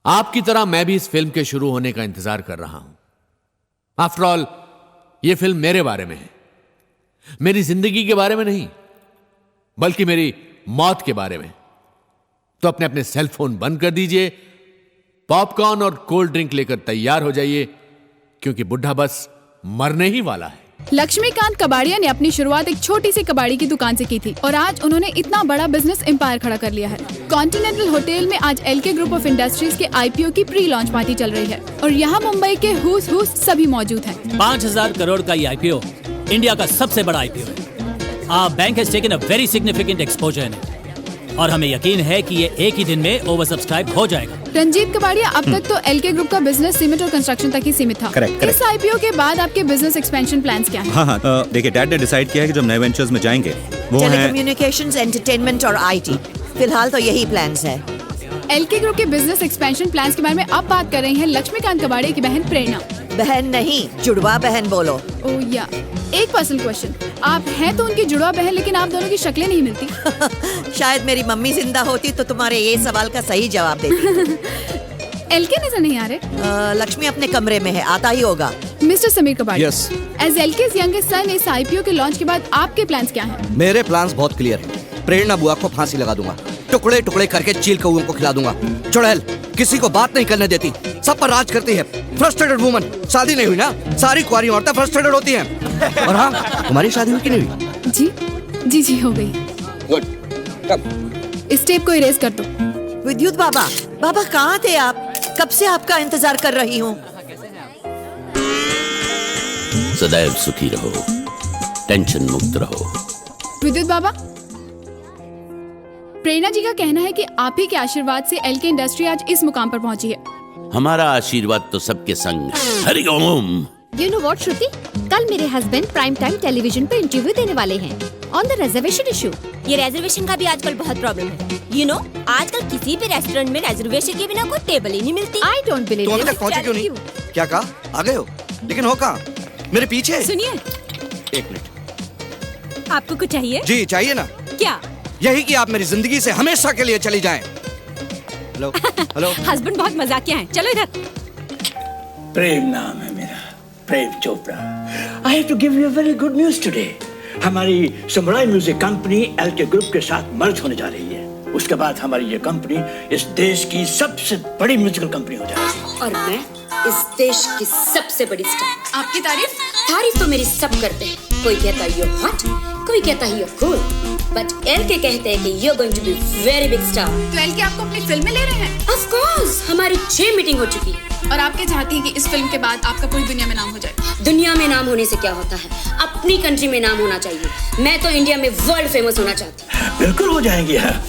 आपकी तरह मैं भी इस फिल्म के शुरू होने का इंतजार कर रहा हूं। आफ्टर ऑल यह फिल्म मेरे बारे में है, मेरी जिंदगी के बारे में नहीं, बल्कि मेरी मौत के बारे में। तो अपने अपने सेल फोन बंद कर दीजिए, पॉपकॉर्न और कोल्ड ड्रिंक लेकर तैयार हो जाइए, क्योंकि बुढ़ा बस मरने ही वाला है। लक्ष्मीकांत कबाड़िया ने अपनी शुरुआत एक छोटी सी कबाड़ी की दुकान से की थी और आज उन्होंने इतना बड़ा बिजनेस एम्पायर खड़ा कर लिया है। कॉन्टिनेंटल होटल में आज एलके ग्रुप ऑफ इंडस्ट्रीज के आईपीओ की प्री लॉन्च पार्टी चल रही है और यहाँ मुंबई के हुस सभी मौजूद हैं। 5000 करोड़ का ये आईपीओ इंडिया का सबसे बड़ा आईपीओ है। Our bank has taken a very significant exposure in it. और हमें यकीन है कि ये एक ही दिन में ओवर सब्सक्राइब हो जाएगा। रंजीत कबाड़िया, अब तक तो एलके ग्रुप का बिजनेस सीमेंट और कंस्ट्रक्शन तक ही सीमित था। Correct. इस आईपीओ के बाद आपके बिजनेस एक्सपेंशन प्लान्स क्या हैं? हाँ, देखिए डैड ने डिसाइड किया है कि जब नए वेंचर्स में जाएंगे वो है टेलीकम्युनिकेशंस, एंटरटेनमेंट और आईटी। फिलहाल तो यही प्लान्स है। एलके ग्रुप के बिजनेस एक्सपेंशन प्लान्स के बारे में अब बात कर रही हैं लक्ष्मीकांत कबाड़िया की बहन प्रेरणा। बहन नहीं, जुड़वा बहन बोलो। ओह या, एक पर्सनल क्वेश्चन, आप हैं तो उनकी जुड़वा बहन, लेकिन आप दोनों की शक्लें नहीं मिलती। शायद मेरी मम्मी जिंदा होती तो तुम्हारे ये सवाल का सही जवाब देती। एलके नजर नहीं आ रहे। लक्ष्मी अपने कमरे में है, आता ही होगा। Mister Sameer Kabadia, Yes. As LK's youngest son, इस आईपीओ के लॉन्च के बाद आपके प्लान्स क्या हैं? मेरे प्लान्स बहुत क्लियर हैं। प्रेरणा बुआ को फांसी लगा दूंगा, टुकड़े टुकड़े करके चील कौओं को खिला दूंगा। चुड़ैल किसी को बात नहीं करने देती, सब पर राज करती है। फ्रस्ट्रेटेड वुमन, शादी नहीं हुई ना, सारी कुंवारी औरतें फ्रस्ट्रेटेड होती हैं। और हाँ, तुम्हारी शादी हुई कि नहीं हुई? जी हो गई। गुड। इस टेप को इरेज कर दो। विद्युत बाबा, बाबा कहाँ थे आप? कब से आपका इंतजार कर रही हूँ। सदैव सुखी रहो, टेंशन मुक्त रहो। विद्युत बाबा, प्रेरणा जी का कहना है कि आप ही के आशीर्वाद से एलके इंडस्ट्री आज इस मुकाम पर पहुंची है। हमारा आशीर्वाद तो सबके संग है। हरि ओम। You know what, श्रुति? कल मेरे हस्बैंड प्राइम टाइम टेलीविजन पे इंटरव्यू देने वाले हैं ऑन द रिजर्वेशन इशू। ये रिजर्वेशन का भी आजकल बहुत प्रॉब्लम है। You know, आजकल किसी भी रेस्टोरेंट में रिजर्वेशन के बिना कोई टेबल ही नहीं मिलती। I don't believe तुम अभी this. तक पहुंचे क्यों नहीं? क्या कहा? आ गए हो? लेकिन हो कहाँ? मेरे पीछे। सुनिए, एक मिनट। आपको कुछ चाहिए? जी चाहिए ना। क्या? यही कि आप मेरी जिंदगी से हमेशा के लिए चली जाएं। Hello hello. हस्बैंड बहुत मजाकिया हैं। चलो इधर। प्रेम नाम है मेरा, Prem Chopra. I have to give you very good news today. हमारी samurai music company LK group के साथ मर्ज होने जा रही है। उसके बाद हमारी ये कंपनी इस देश की सबसे बड़ी म्यूजिकल कंपनी हो जाएगी। और मैं इस देश की सबसे बड़ी स्टार। आपकी तारीफ तो मेरी सब करते हैं। कोई कहता है you're hot, कोई कहता है you're cool, but एलके कहते हैं कि you're going to be very big star। तो एलके आपको अपनी फिल्म में ले रहे हैं? Of course, हमारी 6 मीटिंग हो चुकी है। और आपके चाहती हैं कि इस फिल्म के बाद आपका पूरी दुनिया में नाम हो जाए? दुनिया में नाम होने से क्या होता है, अपनी कंट्री में नाम होना चाहिए। मैं तो इंडिया में वर्ल्ड फेमस होना चाहती हूँ। बिल्कुल हो जाएंगे आप।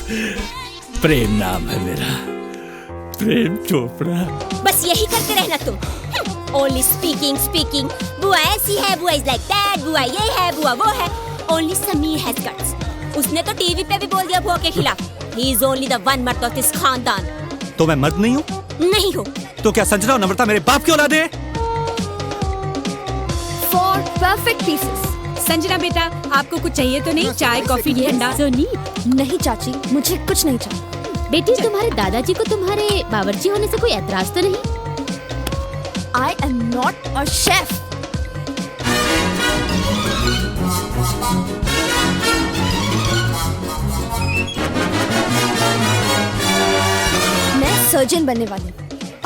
प्रेम नाम है मेरा, प्रेम चोपड़ा। बस यही करते रहना तुम। Only speaking। बुआ ऐसी है, बुआ is like that, बुआ ये है, बुआ वो है। Only Sameer has guts। उसने तो टीवी पे भी बोल दिया बुआ के खिलाफ। He is only the one मर्द of this खानदान। तो मैं मर्द नहीं हूँ? नहीं हो। तो क्या संजना और नम्रता मेरे बाप की औलाद है? For perfect pieces. संजना बेटा, आपको कुछ चाहिए तो नहीं? चाय, कॉफी, ठंडा? नहीं चाची, मुझे कुछ नहीं चाहिए। बेटी, तुम्हारे दादाजी को तुम्हारे बावर्ची होने से कोई एतराज तो नहीं? I am not a chef. मैं सर्जन बनने वाली हूँ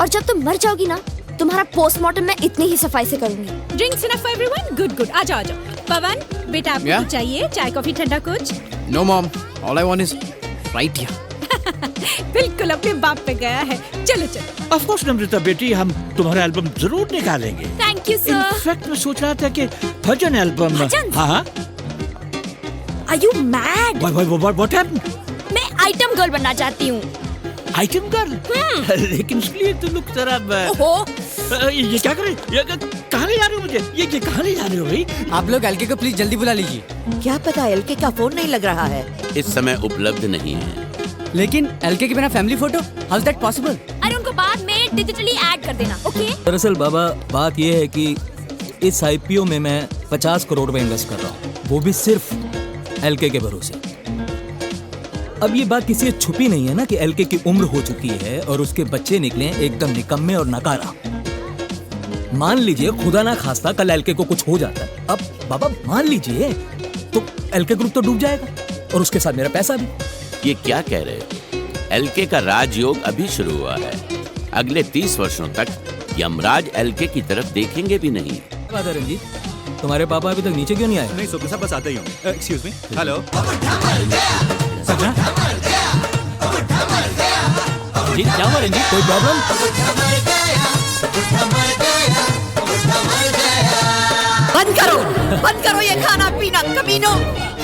और जब तुम मर जाओगी ना, तुम्हारा पोस्टमार्टम मैं इतनी ही सफाई से करूंगी। Drinks enough for everyone? Good। आ जाओ। पवन बेटा, आपको कुछ चाहिए? चाय, कॉफी, ठंडा कुछ? No mom, all I want is right here. बिल्कुल अपने बाप पे गया है। चलो। ऑफ कोर्स नम्रता बेटी, हम तुम्हारा एल्बम जरूर निकालेंगे। Thank you sir. इनफैक्ट मैं सोच रहा था कि भजन एल्बम। हाँ। Are you mad? What happened? मैं आइटम गर्ल बनना चाहती हूँ। Item girl? लेकिन उसके लिए तो लुक जरा। ये क्या कर रहे? कहाँ ले जा रहे हो मुझे? ये कहाँ ले जा रहे हो भाई? आप लोग एलके को प्लीज जल्दी बुला लीजिए। क्या पता, एलके का फोन नहीं लग रहा है। इस समय उपलब्ध नहीं है। लेकिन एलके के बिना family photo, how is that possible? अरे उनको बाद में डिजिटली ऐड कर देना, ओके? दरअसल बाबा, बात ये है कि इस आईपीओ में मैं 50 करोड़ रुपए इन्वेस्ट कर रहा हूँ, वो भी सिर्फ एलके के भरोसे। अब ये बात किसी से छुपी नहीं है ना कि एलके की उम्र हो चुकी है और उसके बच्चे निकले एकदम निकम्मे और नकारा। मान लीजिए खुदा ना खास्ता कल एलके को कुछ हो जाता है, अब बाबा मान लीजिए तो एलके ग्रुप तो डूब जाएगा और उसके साथ मेरा पैसा भी। ये क्या कह रहे हो? एलके का राजयोग अभी शुरू हुआ है। अगले 30 वर्षों तक यमराज एलके की तरफ देखेंगे भी नहीं। बात है रंजीत, तुम्हारे पापा अभी तक नीचे क्यों नहीं आए? नहीं सुपर साहब, बस आते ही हूँ। Excuse me. हेलो जी, क्या हुआ रंजीत, कोई प्रॉब्लम? बंद करो ये खाना पीना कमीनों।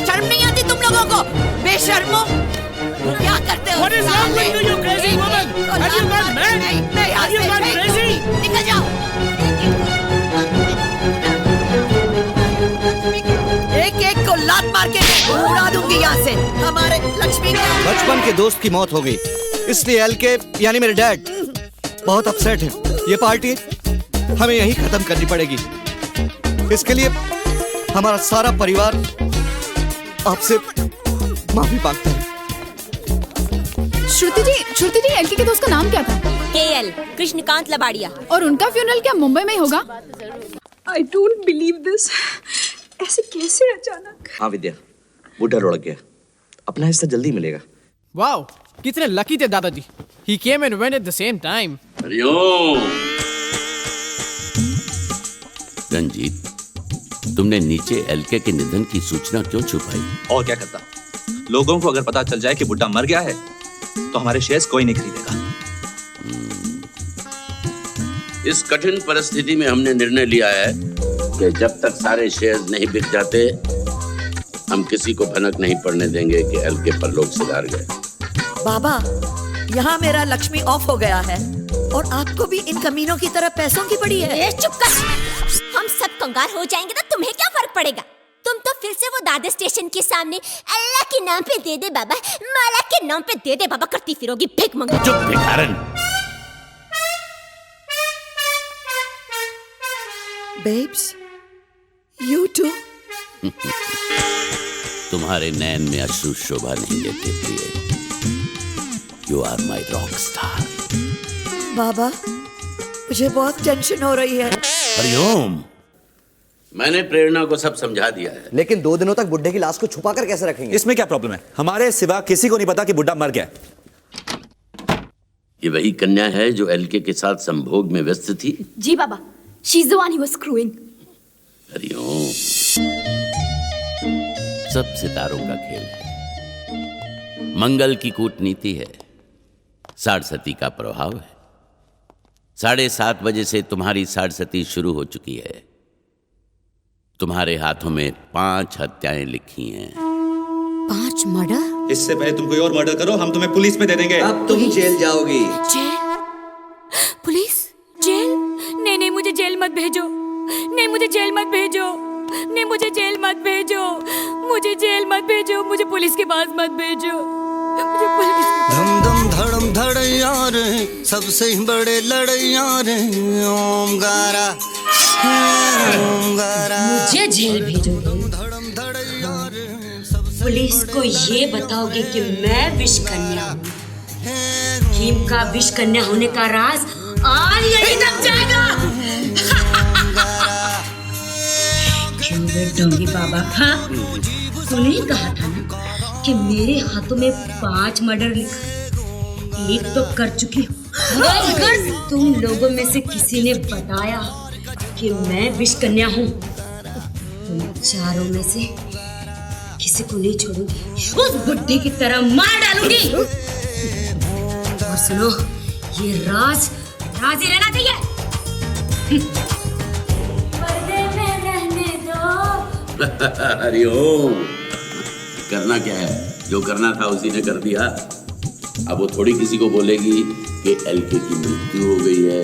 शर्म नहीं आती तुम लोगों को? बेशर्मो, क्या करते हो? What is wrong with you, you crazy woman? Have you gone mad? Have you gone crazy? निकल जाओ। एक को लात मार के उड़ा दूंगी यहाँ से। हमारे लक्ष्मी का बचपन के दोस्त की मौत हो गई, इसलिए एलके यानी मेरे डैड बहुत अपसेट हैं। ये पार्टी हमें यहीं खत्म करनी पड़ेगी। इसके लिए हमारा सारा परिवार आपसे माफी मांगता है। श्रुति जी एलके के दोस्त का नाम क्या था? केएल, कृष्णकांत लबाड़िया। और उनका फ्यूनरल क्या मुंबई में ही होगा? I don't believe this. ऐसे कैसे अचानक? हाँ विद्या, बूढ़ा लुढ़क गया, अपना हिस्सा जल्दी मिलेगा। वाओ, कितने लकी थे दादाजी। He came and went at the same time. Hariom. Ranjit, तुमने नीचे एलके के निधन की सूचना क्यों छुपाई? और क्या करता, लोगों को अगर पता चल जाए कि बुड्ढा मर गया है तो हमारे शेयर्स कोई नहीं खरीदेगा। इस कठिन परिस्थिति में हमने निर्णय लिया है कि जब तक सारे शेयर्स नहीं बिक जाते हम किसी को भनक नहीं पड़ने देंगे कि एलके परलोक सिधार गए। बाबा, यहाँ मेरा लक्ष्मी ऑफ हो गया है और आपको भी इन कमीनों की तरह पैसों की पड़ी है। चुप कर। हम सब कंगाल हो जाएंगे तो तुम्हें क्या फर्क पड़ेगा? तुम तो फिर से वो दादा स्टेशन के सामने अल्लाह के नाम पे दे दे बाबा, माला के नाम पे दे दे बाबा करती फिरोगी भीख मंगा। चुप भिखारन। Babes, you too? तुम्हारे नैन में अश्रु शोभा नहीं देते प्रिय। You are my rock star। बाबा, मुझे बहुत टेंशन हो रही है। हरिओम। मैंने प्रेरणा को सब समझा दिया है। लेकिन 2 दिनों तक बुड्ढे की लाश को छुपा कर कैसे रखेंगे? इसमें क्या प्रॉब्लम है? हमारे सिवा किसी को नहीं पता कि बुड्ढा मर गया। ये वही कन्या है जो एलके के साथ संभोग में व्यस्त थी? जी बाबा, she's the one he was screwing। Hariom. सब सितारों का खेल है, मंगल की कूटनीति है, साढ़सती का प्रभाव है। 7:30 बजे से तुम्हारी साढ़सती शुरू हो चुकी है। तुम्हारे हाथों में 5 हत्याएं लिखी हैं। 5 मर्डर? इससे पहले तुम कोई और मर्डर करो, हम तुम्हें पुलिस में दे देंगे। अब तुम जेल जाओगी। जेल? पुलिस? जेल? नहीं, मुझे जेल मत भेजो। नहीं, मुझे जेल मत भेजो। नहीं, मुझे जेल मत भेजो। मुझे जेल मत भेजो। मुझे पुलिस के पास मत भेजो। मुझे पुलिस के धम धम धड़म धड़ैया रे, सबसे बड़े लड़ैया रे, ओमकारा ओमकारा। मुझे जेल भेजोगे? पुलिस को ये बताओगे कि मैं विष कन्या हूँ। भीम का विष कन्या होने का राज आज यही तक जाएगा। क्यों डोंगी बाबा था? तूने ही कहा था ना कि मेरे हाथों में 5 मर्डर लिखा। एक तो कर चुकी हूँ। अगर तुम लोगों में से किसी ने बताया कि मैं विष कन्या हूँ, तुम चारों में से किसी को नहीं छोड़ूंगी। उस बुड्ढी की तरह मार डालूंगी। और सुनो, ये राज ही रहना चाहिए। पर्दे में रहने दो। हरिओम। करना क्या है? जो करना था उसी ने कर दिया। अब वो थोड़ी किसी को बोलेगी कि एलके की मृत्यु हो गई है।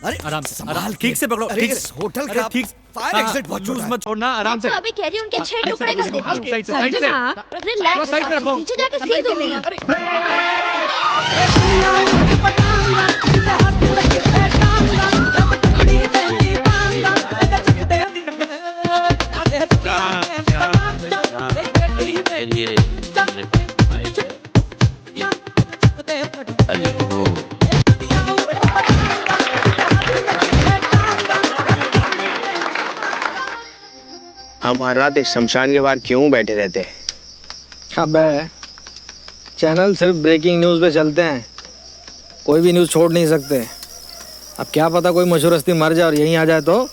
अरे आराम से, संभाल ठीक से पकड़ो। ठीक से। होटल का ठीक। फायर एग्जिट बहुत छोटा है। मत छोड़ना, आराम से। तो अभी कह रही हूँ उनके 6 टुकड़े कर देती हूँ। साइड से। रिलैक्स, नीचे जाके सीख दूंगी। हरि बोल। हमारा रात इस शमशान के बाहर क्यों बैठे रहते हैं? अबे चैनल सिर्फ ब्रेकिंग न्यूज़ पे चलते हैं, कोई भी न्यूज़ छोड़ नहीं सकते। अब क्या पता कोई मशहूर हस्ती मर जाए और यहीं आ जाए तो।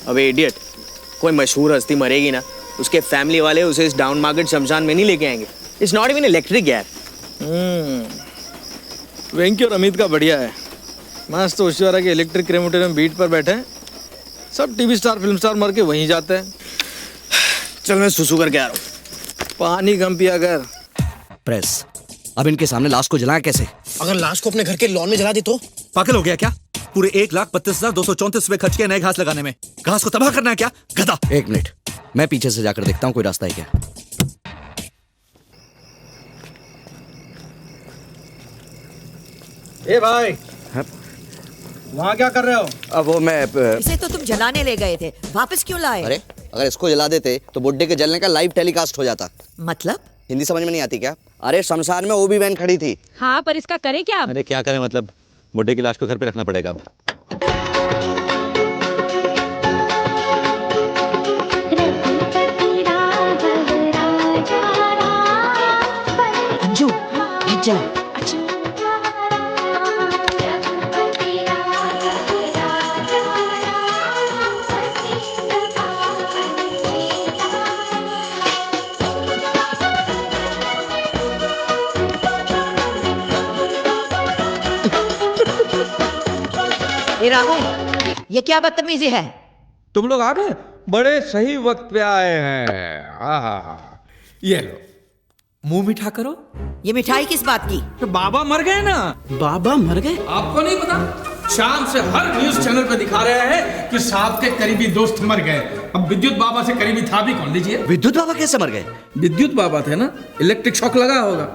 अबे इडियट, कोई मशहूर हस्ती मरेगी ना, उसके फैमिली वाले उसे इस डाउन मार्केट शमशान में नहीं लेके आएंगे। इट्स नॉट इवन इलेक्ट्रिक यार। वेंकी और अमित का बढ़िया है, मस्त होशियारा के इलेक्ट्रिक क्रेमेटोरियम बीट पर बैठे हैं। सब टीवी स्टार फिल्म स्टार मर के वहीं जाते हैं। चल मैं सुसु करके आ रहा हूँ। पानी कम पिया कर। प्रेस, अब इनके सामने लाश को जलाएं कैसे? अगर लाश को अपने घर के लॉन में जला दे तो? पागल हो गया क्या? पूरे 1,32,234 रुपए खर्च किए नए घास लगाने में, घास को तबाह करना है क्या गधा? एक मिनट, मैं पीछे से जाकर देखता हूँ कोई रास्ता है क्या। ए भाई, वहाँ क्या कर रहे हो? अब वो मैं इसे तो तुम जलाने ले गए थे, वापस क्यों लाए? अरे अगर इसको जला देते तो बुड्ढे के जलने का लाइव टेलीकास्ट हो जाता। मतलब? हिंदी समझ में नहीं आती क्या? अरे शमशान में ओबी वैन खड़ी थी। हाँ, पर इसका करें क्या? अरे क्या करें, मतलब बुड्ढे की लाश को घर पे रखना पड़ेगा अब। अंजू, भेज जला। ए राहुल, ये क्या बदतमीजी है? तुम लोग आ गए, बड़े सही वक्त पे आए हैं। आहा, ये लो, मुंह मीठा करो। ये मिठाई किस बात की? तो बाबा मर गए ना। बाबा मर गए? आपको नहीं पता? शाम से हर न्यूज चैनल पे दिखा रहे हैं कि साहब के करीबी दोस्त मर गए। अब विद्युत बाबा से करीबी था भी कौन? लीजिए। विद्युत बाबा कैसे मर गए? विद्युत बाबा थे ना, इलेक्ट्रिक शॉक लगा होगा,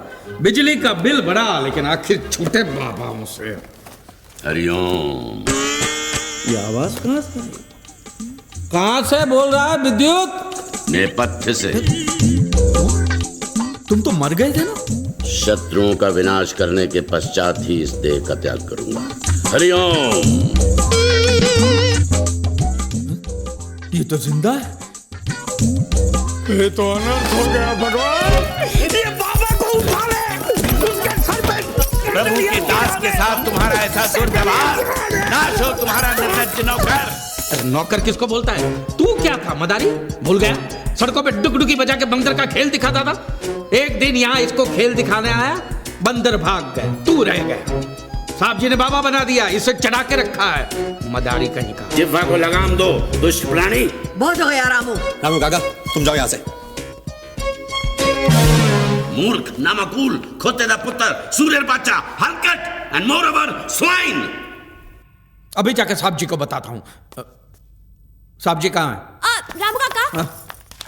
बिजली का बिल बढ़ा, लेकिन आखिर छूटे बाबा मुझसे। हरिओम। ये आवाज कहाँ से बोल रहा है विद्युत? नेपथ्य से। तुम तो मर गए थे ना? शत्रुओं का विनाश करने के पश्चात ही इस देह का त्याग करूंगा। हरिओम। ये तो जिंदा है। ये तो अनर्थ हो गया भगवान। ये बाबा को उठा ले, उसके सर पे। प्रभु के दास के साथ तुम्हारा ऐसा दुर्व्यवहार, नाश हो तुम्हारा निर्लज्ज नौकर। नौकर किसको बोलता है? तू क्या था मदारी? भूल गया? सड़कों पे डुगडुगी बजा के बंदर का खेल दिखाता था। एक दिन यहाँ इसको खेल दिखाने आया, बंदर भाग गए, तू रह गया। साहब जी ने बाबा बना दिया, इसे चढ़ा के रखा है, मदारी कहीं का। जिह्वा को लगाम दो, दुष्ट प्राणी। बहुत हो गया रामू। रामू काका, तुम जाओ यहाँ से। मूर्ख, नामकूल, खोते दा पुत्र, सूर्य बाचा, हरकट एंड मोर ओवर स्वाइन। अभी जाके साहब जी को बताता हूँ। साहब जी कहाँ हैं? रामू काका,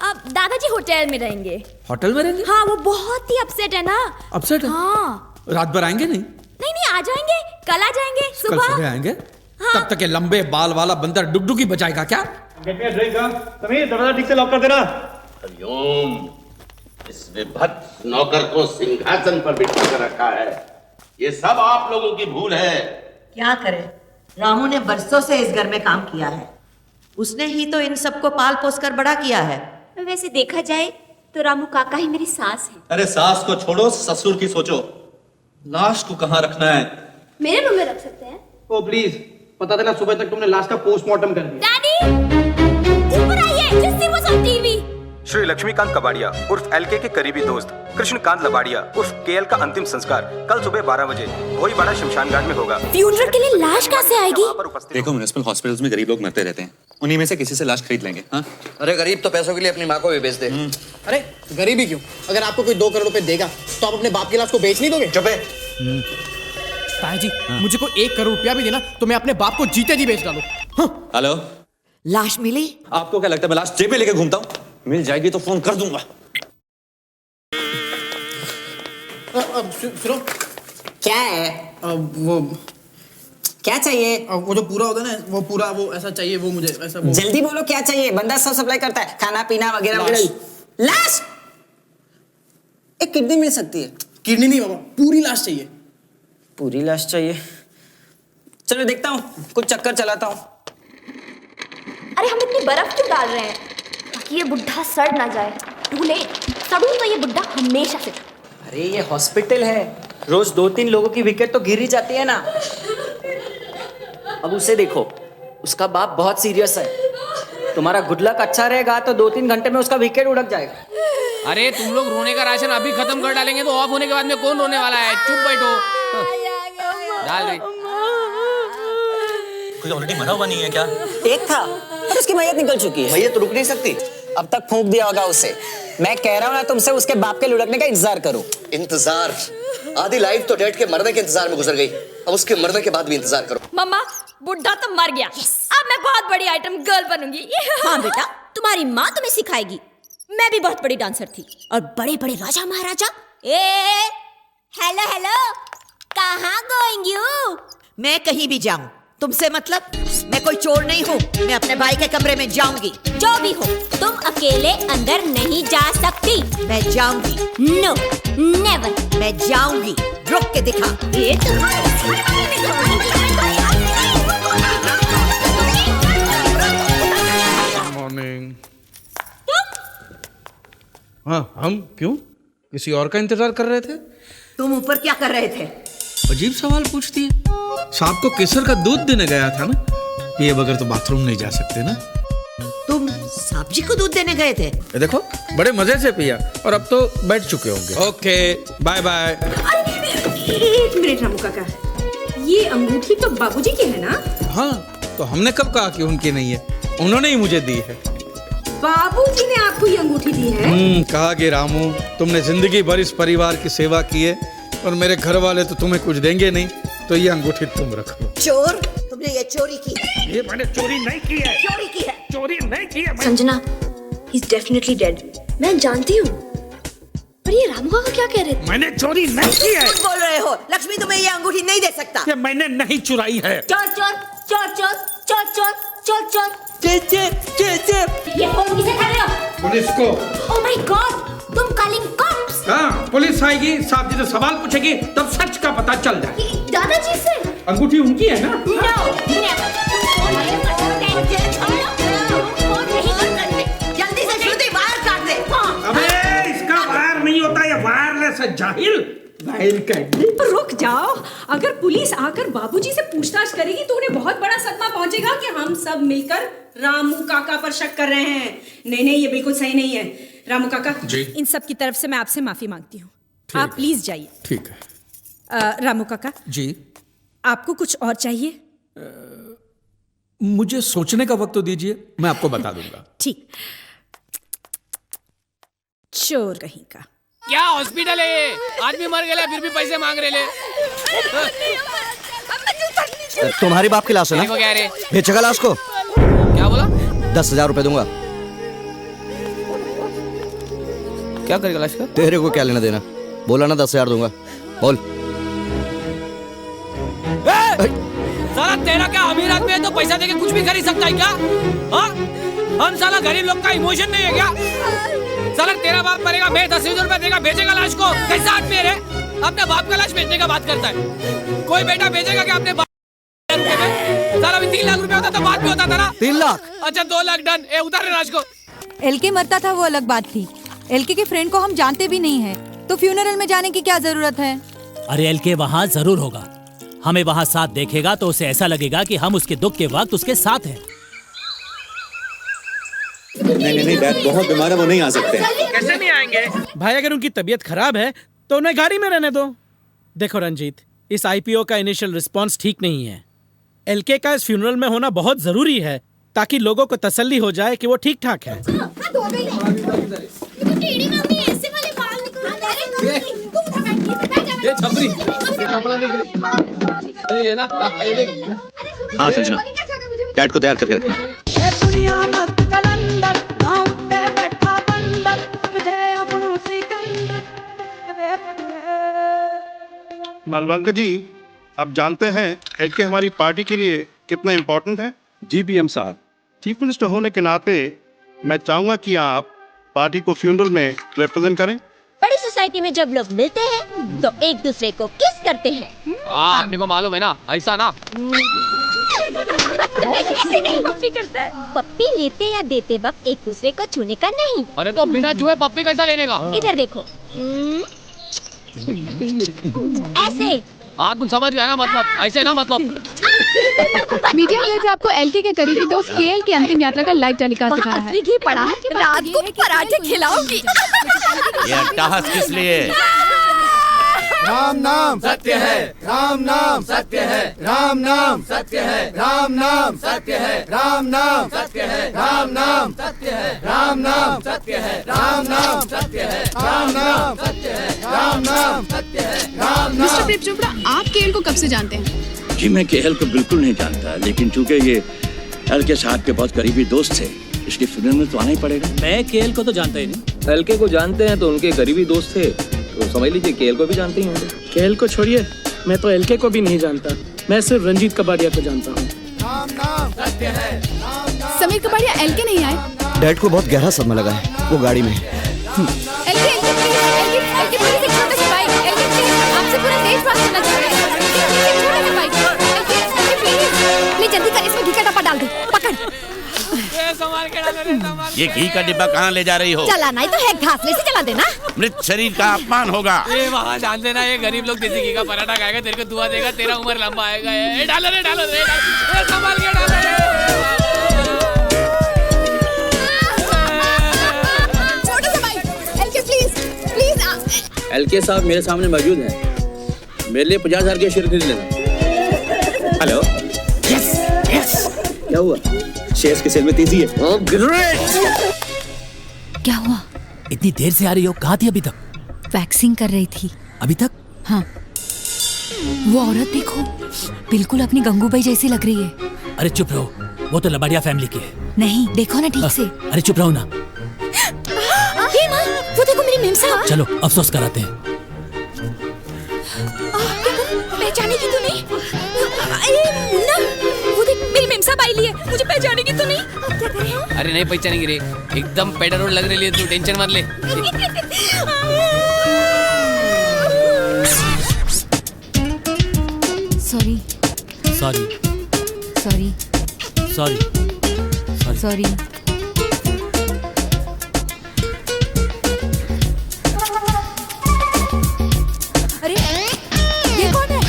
अब दादाजी होटल में रहेंगे। होटल में रहेंगे? हाँ, वो बहुत ही अपसेट है ना। अपसेट है? हाँ। रात भर आएंगे नहीं? नहीं, आ जाएंगे, कल आ जाएंगे कल सुबह। सुबह आएंगे? हाँ। तब तक ये लंबे बाल वाला बंदर डुगडुगी बजाएगा क्या? समीर, दरवाजा ठीक से लॉक कर देना। हरिओम। इस विभत्स नौकर को सिंहासन पर बिठा कर रखा है। ये सब आप लोगों की भूल है। क्या करे, रामू ने बरसों से इस घर में काम किया है, उसने ही तो इन सबको पाल पोस कर बड़ा किया है। वैसे देखा जाए तो रामू काका ही मेरी सास है। अरे सास को छोड़ो, ससुर की सोचो। लाश को कहाँ रखना है? मेरे रूम में रख सकते हैं। ओ प्लीज, पता था ना सुबह तक तुमने लाश का पोस्टमार्टम कर दिया। डैडी, ऊपर आइए, just see what's on TV। Shri Laxmikant Kabadia उर्फ एलके के करीबी दोस्त कृष्णकांत लबाड़िया उर्फ केएल का अंतिम संस्कार कल सुबह 12 बजे भोईवाड़ा शमशान घाट में होगा। फ्यूनरल के लिए लाश कहाँ से आएगी? देखो, म्युनिसिपल हॉस्पिटल्स में गरीब लोग मरते रहते हैं, उन्हीं में से किसी से लाश खरीद लेंगे। हाँ? अरे गरीब तो पैसों के लिए अपनी माँ को भी बेच दे। अरे गरीबी क्यों? अगर आपको कोई 2 करोड़ रुपए देगा तो आप अपने बाप की लाश को बेच नहीं दोगे? चुप ताया जी, मुझे को 1 करोड़ रुपया भी देना तो मैं अपने बाप को जीते जी बेच डालूं। हेलो, लाश मिली? आपको क्या लगता है मैं लाश जेब में लेके घूमता हूँ? मिल जाएगी तो फोन कर दूंगा। सुनो, क्या है? वो क्या चाहिए? वो जो पूरा होता है ना, वो पूरा वो ऐसा चाहिए, वो मुझे ऐसा वो। जल्दी बोलो क्या चाहिए, बंदा सब सप्लाई करता है, खाना पीना वगैरह वगैरह। लाश? एक किडनी मिल सकती है। किडनी नहीं बाबा, पूरी लाश चाहिए। पूरी लाश चाहिए? चलो देखता हूँ, कुछ चक्कर चलाता हूँ। अरे हम इतनी बर्फ क्यों डाल रहे हैं ताकि ये बुढ़ा सड़ ना जाए। भूले सड़ू तो ये बुढ़ा हमेशा से। अरे ये हॉस्पिटल है, रोज 2-3 लोगों की विकेट तो गिर ही जाती है ना। अब उसे देखो, उसका बाप बहुत सीरियस है। तुम्हारा गुड लक अच्छा रहेगा तो 2-3 घंटे में उसका विकेट उड़क जाएगा। अरे तुम लोग रोने का राशन अभी खत्म कर डालेंगे तो ऑफ होने के बाद में कौन रोने वाला है? चुप बैठो। डाल रही कोई ऑलरेडी मरा हुआ नहीं है क्या? एक था पर उसकी मैयत निकल चुकी है। मैयत तो रुक नहीं सकती। अब तक फूंक दिया होगा उसे। मैं कह रहा हूँ ना तुमसे, उसके बाप के लुढ़कने का इंतजार करो। इंतजार? आधी लाइफ तो डैड के मरने के इंतजार में गुजर गई, अब उसके मरने के बाद भी इंतजार करो। मम्मा, बुढ़ा तो मर गया। अब मैं बहुत बड़ी आइटम गर्ल बनूंगी। हाँ बेटा, तुम्हारी माँ तुम्हें सिखाएगी। मैं भी बहुत बड़ी डांसर थी और बड़े बड़े राजा महाराजा। हेलो हेलो, कहाँ गोइंग यू? मैं कहीं भी जाऊं तुमसे मतलब? मैं कोई चोर नहीं हूँ, मैं अपने भाई के कमरे में जाऊंगी। जो भी हो, तुम अकेले अंदर नहीं जा सकती। मैं जाऊंगी। No never. मैं जाऊंगी, रुक के दिखा। मॉर्निंग। हाँ, हम क्यों किसी और का इंतजार कर रहे थे? तुम ऊपर क्या कर रहे थे? अजीब सवाल पूछती है। सांप को केसर का दूध देने गया था ना, ये बगैर तो बाथरूम नहीं जा सकते ना। तुम सांप जी को दूध देने गए थे? ये देखो, बड़े मजे से पिया और अब तो बैठ चुके होंगे। Okay, bye bye. एक मिनट रामू काका, ये अंगूठी तो बाबूजी की है ना? हाँ, तो हमने कब कहा कि उनकी नहीं है? उन्होंने ही मुझे दी है। बाबूजी ने आपको ये अंगूठी दी है? कहा कि रामू, तुमने जिंदगी भर इस परिवार की सेवा की है और मेरे घर वाले तो तुम्हें कुछ देंगे नहीं, तो ये अंगूठी तुम रखो। चोर, तुमने ये चोरी की? ये मैंने चोरी नहीं की है। चोरी की है? चोरी नहीं की है। Sanjana, he is definitely dead। मैं जानती हूँ, पर ये रामू काका क्या कह रहे थे? मैंने चोरी नहीं की है। झूठ बोल रहे हो। लक्ष्मी तुम्हें ये अंगूठी नहीं दे सकता। ये मैंने नहीं चुराई है। चोर चोर चोर चोर चोर चोर चोर चोर। ये फोन किसे कर रहे हो? पुलिस को। ओह माय गॉड, तुम कॉलिंग कॉप्स? हाँ, पुलिस आएगी, साहब जी से सवाल पूछेगी, तब सच का पता चल जाए। दादाजी से? अंगूठी उनकी है ना? जल्दी से श्रुति वायर काट दे। अबे इसका वायर नहीं होता, ये वायरलेस है जाहिल। वायर काट दे। रुक जाओ, अगर पुलिस आकर बाबूजी से पूछताछ करेगी तो उन्हें बहुत बड़ा सदमा पहुंचेगा कि हम सब मिलकर रामू काका पर शक कर रहे हैं। नहीं, ये बिल्कुल सही नहीं है। रामू काका जी? इन सब की तरफ से मैं आपसे माफी मांगती हूँ। आप प्लीज जाइए। ठीक है। रामू काका जी? आपको कुछ और चाहिए? मुझे सोचने का वक्त तो दीजिए, मैं आपको बता दूंगा। ठीक। चोर कहीं का। क्या हॉस्पिटल है ये? आदमी मर गया फिर भी पैसे मांग रहे ले। तुम्हारी बाप की लाश है देखो क्या रे? ना? बेचेगा लाश को? क्या बोला? 10,000 रुपए दूंगा। क्या करेगा लाश का? तेरे को क्या लेना देना? बोला ना 10,000 दूंगा, बोल। साला तेरा क्या अमीर आदमी है तो पैसा देके कुछ भी खरीद सकता है क्या? हाँ? हम साला गरीब लोग का इमोशन नहीं है क्या? साला तेरा बाप मरेगा, मैं 10,000 रुपए देगा, बेचेगा लाश को? कैसा आदमी है रे? अपने बाप का लाश बेचने का बात करता है। कोई बेटा बेचेगा क्या अपने बाप? साला भी 3 लाख रुपए होता तो बात भी होता था ना? 3 लाख? अच्छा 2 लाख डन। उतारे लाश को। एलके मरता था वो अलग बात थी। एलके के फ्रेंड को हम जानते भी नहीं है, तो फ्यूनरल में जाने की क्या जरूरत है? अरे एलके वहाँ जरूर होगा, हमें वहाँ साथ देखेगा तो उसे ऐसा लगेगा कि हम उसके दुख के वक्त उसके साथ हैं। नहीं डैड बहुत बीमार है, वो नहीं आ सकते। कैसे नहीं आएंगे? भाई अगर उनकी तबीयत खराब है तो उन्हें गाड़ी में रहने दो। देखो रंजीत, इस आईपीओ का इनिशियल रिस्पांस ठीक नहीं है। एलके का इस फ्यूनरल में होना बहुत जरूरी है ताकि लोगों को तसल्ली हो जाए कि वो ठीक ठाक है। हाँ संजना, डैड को तैयार करके रखना। मालवांकर जी, आप जानते हैं एलके हमारी पार्टी के लिए कितना इम्पोर्टेंट है? जी पीएम साहब, चीफ मिनिस्टर होने के नाते मैं चाहूंगा कि आप पार्टी को फ्यूनरल में रिप्रेजेंट करें। बड़ी सोसाइटी सोसाइटी में जब लोग मिलते हैं तो एक दूसरे को किस करते हैं। अपने को मालूम है ना, ऐसा ना। किसी नहीं पप्पी करता है। पप्पी लेते या देते वक्त एक दूसरे को छूने का नहीं। अरे तो बिना छुए पप्पी कैसा लेने का? इधर देखो। ऐसे। आप कुछ समझ गया ना, मतलब ऐसे ना, मतलब। मीडिया ने आपको एलके के करीबी दोस्त केएल की अंतिम यात्रा का लाइव टेलीकास्ट दिखाया है। घी पड़ा है, रात को पराठे खिलाऊंगी। ये अट्टहास किस लिए? राम नाम सत्य है, राम नाम सत्य है, राम नाम सत्य है, राम नाम सत्य है, राम नाम सत्य है, राम नाम सत्य है, राम नाम सत्य है, राम नाम सत्य है, राम नाम सत्य है, राम नाम सत्य है, राम नाम। मिस्टर प्रेम चोपड़ा, आप केएल को कब से जानते हैं? जी मैं केएल को बिल्कुल नहीं जानता, लेकिन चूंकि ये एलके साहब के बहुत करीबी दोस्त थे, इसलिए फिल्म में तो आना ही पड़ेगा। मैं केएल को तो जानता ही नहीं। एलके को जानते हैं तो उनके करीबी दोस्त थे, तो समझ लीजिए केएल को भी जानते ही होंगे। केएल को छोड़िए, मैं तो एलके को भी नहीं जानता, मैं सिर्फ रंजीत कबाड़िया को जानता हूँ। समीर कबाड़िया एलके नहीं आए। डैड को बहुत गहरा सदमा लगा है वो गाड़ी में। आपसे पूरा देश बात करना चाहता है। जल्दी कर, इसमें घी का डब्बा डाल दे। पकड़। ये घी का डिब्बा कहाँ ले जा रही हो? चलाना ही तो है, घासले से चला देना। मृत शरीर का अपमान होगा। ये वहाँ जान देना, ये गरीब लोग देसी घी का पराठा खाएगा, तेरे को दुआ देगा, तेरा उम्र लंबा आएगा। ये डालो रे, डालो रे, संभाल के डालो रे। छोटू सा भाई, एलके प्लीज। एलके साहब मेरे सामने मौजूद हैं, मेरे लिए 50,000 के शेयर खरीद लेना। हेलो। Yes yes. क्या हुआ? शेयर्स के सेल में तेजी है। Oh great. क्या हुआ? इतनी देर से आ रही हो, कहाँ थी अभी तक? वैक्सिंग कर रही थी। अभी तक? हाँ। वो औरत देखो, बिल्कुल अपनी गंगूबाई जैसी लग रही है। अरे चुप रहो, वो तो लबाड़िया फैमिली की है। नहीं, देखो ना ठीक से। अरे चुप रहो ना। हे माँ, वो देखो मेरी मेम साहब। चलो अफसोस कराते हैं। पहचानेगी तो नहीं? मुन्ना, वो देख मेरी मेम साहब आई ली है, मुझे पहचानेगी तो नहीं? क्या करें? अरे नहीं पहचानेगी रे, एकदम पेडर रोड लग रही है, तू टेंशन मत ले। Sorry sorry sorry sorry sorry. अरे ये कौन है?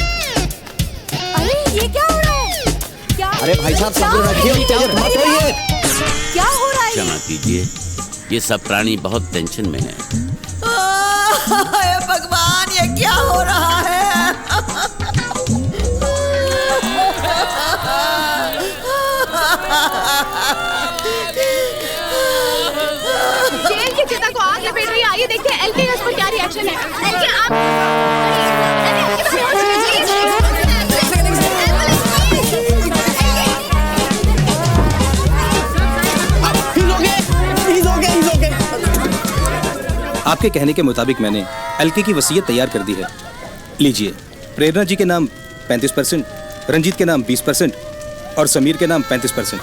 अरे ये क्या हो रहा है? क्या? अरे भाई साहब सब्र रखिए, मत होइए। क्या हो रहा है? क्षमा कीजिए, ये सब प्राणी बहुत टेंशन में है। भगवान, ये क्या हो रहा है? केएल की चिता को आग लपेट रही है। आइए देखते हैं एलके का इस पर क्या रिएक्शन है। एलके आप आपके कहने के मुताबिक मैंने एलके की वसीयत तैयार कर दी है। लीजिए, प्रेरणा जी के नाम 35%, रंजीत के नाम 20% और समीर के नाम 35%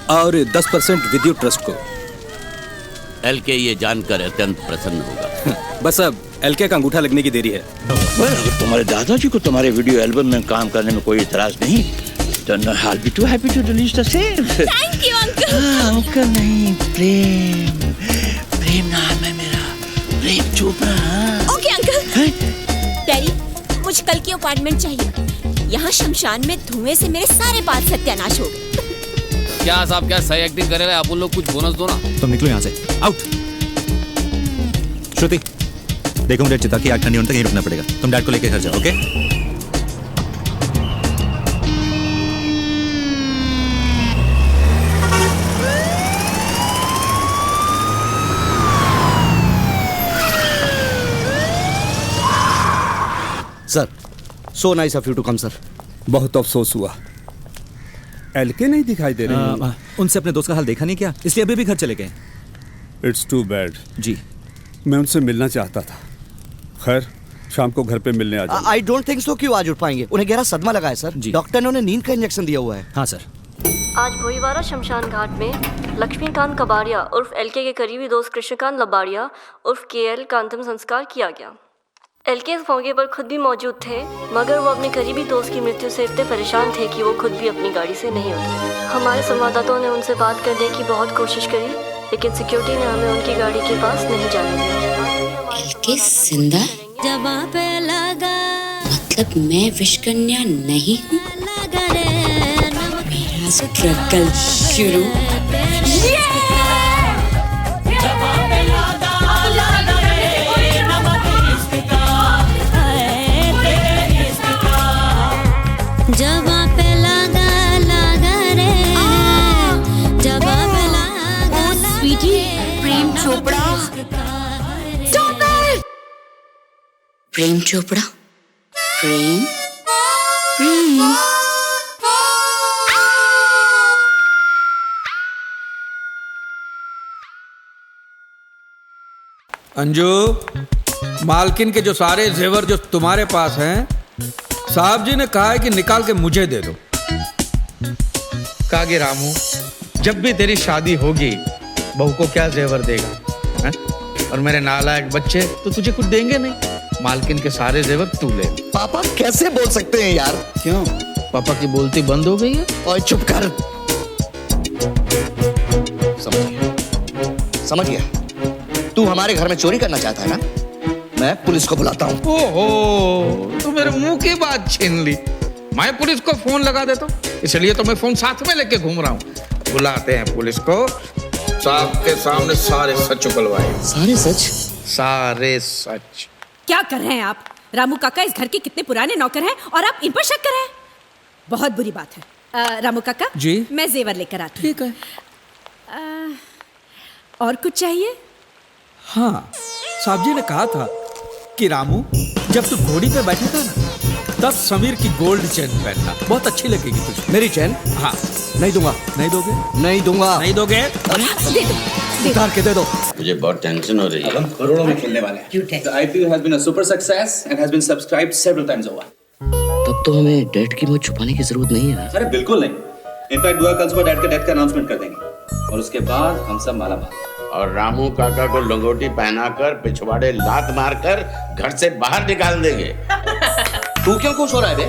और 10% विद्युत ट्रस्ट को। एलके ये जानकर अत्यंत प्रसन्न होगा। बस अब एलके का अंगूठा लगने की देरी है। अगर तुम्हारे दादाजी को तुम्हारे वीडियो एल्बम में काम करने में कोई इतराज नहीं, तो I'll be too happy to release the same. Thank you uncle. Uncle नहीं, प्रेम, प्रेम नाम है मेरा, Prem Chopra. Okay uncle. Daddy, मुझे कल की अपॉइंटमेंट चाहिए। यहाँ शमशान में धुएं से मेरे सारे बाल सत्यानाश हो गए। क्या साहब, क्या सही एक्टिंग करे रहे, अपन लोग कुछ बोनस दो ना। तुम निकलो यहाँ से, आउट। श्रुति, देखो मुझे चिता की आग ठंडी होने तक यहीं रुकना पड़ेगा। तुम डैड को लेकर घर जाओ, okay? Sir, so nice of you to come, sir. बहुत अफसोस हुआ, एलके नहीं दिखाई दे रहे। उनसे अपने दोस्त का हाल देखा नहीं क्या, इसलिए अभी भी घर चले गए। It's to bad. जी, मैं उनसे मिलना चाहता था। खैर, शाम को घर पे मिलने आ जाओ। आई डोंट थिंक सो कि वो आज उठ पाएंगे। उन्हें गहरा सदमा लगा है सर। डॉक्टर ने उन्हें नींद का इंजेक्शन दिया हुआ है। हाँ सर। आज भोईवाड़ा शमशान घाट में लक्ष्मीकांत कबाड़िया उर्फ एलके के करीबी दोस्त कृष्णकांत लबाड़िया उर्फ केएल का अंतिम संस्कार किया गया। एलके इस मौके पर खुद भी मौजूद थे, मगर वो अपने करीबी दोस्त की मृत्यु से इतने परेशान थे कि वो खुद भी अपनी गाड़ी से नहीं उतरे। हमारे संवाददाताओं ने उनसे बात करने की बहुत कोशिश करी, लेकिन सिक्योरिटी ने हमें उनकी गाड़ी के पास नहीं जाने दिया। एलके जिंदा? जवाब पे लगा, मतलब मैं विश्वकन्या नहीं हूँ? मेरा स्ट्रगल शुरू। जवाब पे लगा लगा रे, जवाब पे लगा। स्वीटी, प्रेम चोपड़ा। प्रेम चोपड़ा, प्रेम अंजू, मालकिन के जो सारे जेवर जो तुम्हारे पास हैं, साहब जी ने कहा है कि निकाल के मुझे दे दो। कागे रामू, जब भी तेरी शादी होगी बहू को क्या जेवर देगा है? और मेरे नालायक बच्चे तो तुझे कुछ देंगे नहीं। मालकिन के सारे जेवर तू ले। पापा कैसे बोल सकते हैं यार? क्यों? पापा की बोलती बंद हो गई है? और चुप कर। समझ गया। तू हमारे घर में चोरी करना चाहता है ना? मैं पुलिस को बुलाता हूँ। ओहो, तो मेरे मुंह की बात छीन ली। मैं पुलिस को फोन लगा देता हूँ, इसलिए तो मैं फोन साथ में लेके घूम रहा हूँ। बुलाते हैं पुलिस को, साहब के सामने सारे सच उगलवाए। सारे सच? सारे सच। क्या कर रहे हैं आप? रामू काका इस घर के कितने पुराने नौकर हैं और आप इन पर शक कर रहे हैं? बहुत बुरी बात है। रामू काका जी, मैं जेवर लेकर आती हूँ। ठीक है। और कुछ चाहिए? हाँ, साहब जी ने कहा था कि रामू, जब तू घोड़ी पे बैठे था ना, तब समीर की गोल्ड चेन पहनना, बहुत अच्छी लगेगी तुझे। मेरी चेन? हाँ। नहीं दूंगा। नहीं दोगे? नहीं दूंगा। नहीं दोगे? दे दो। उतार के दे दो। मुझे बहुत टेंशन हो रही है। हम करोड़ों में खेलने वाले हैं। The IPO has been a super success and has been subscribed several times over. तब तो हमें डेट की मौत छुपाने की जरूरत नहीं है। अरे बिल्कुल नहीं। इनफैक्ट बुआ कल सुबह डेट का अनाउंसमेंट कर देंगे और उसके बाद हम सब मालामाल। और रामू काका को लंगोटी पहनाकर पिछवाड़े लात मारकर घर से बाहर निकाल देंगे। तू क्यों खुश हो रहा है बे?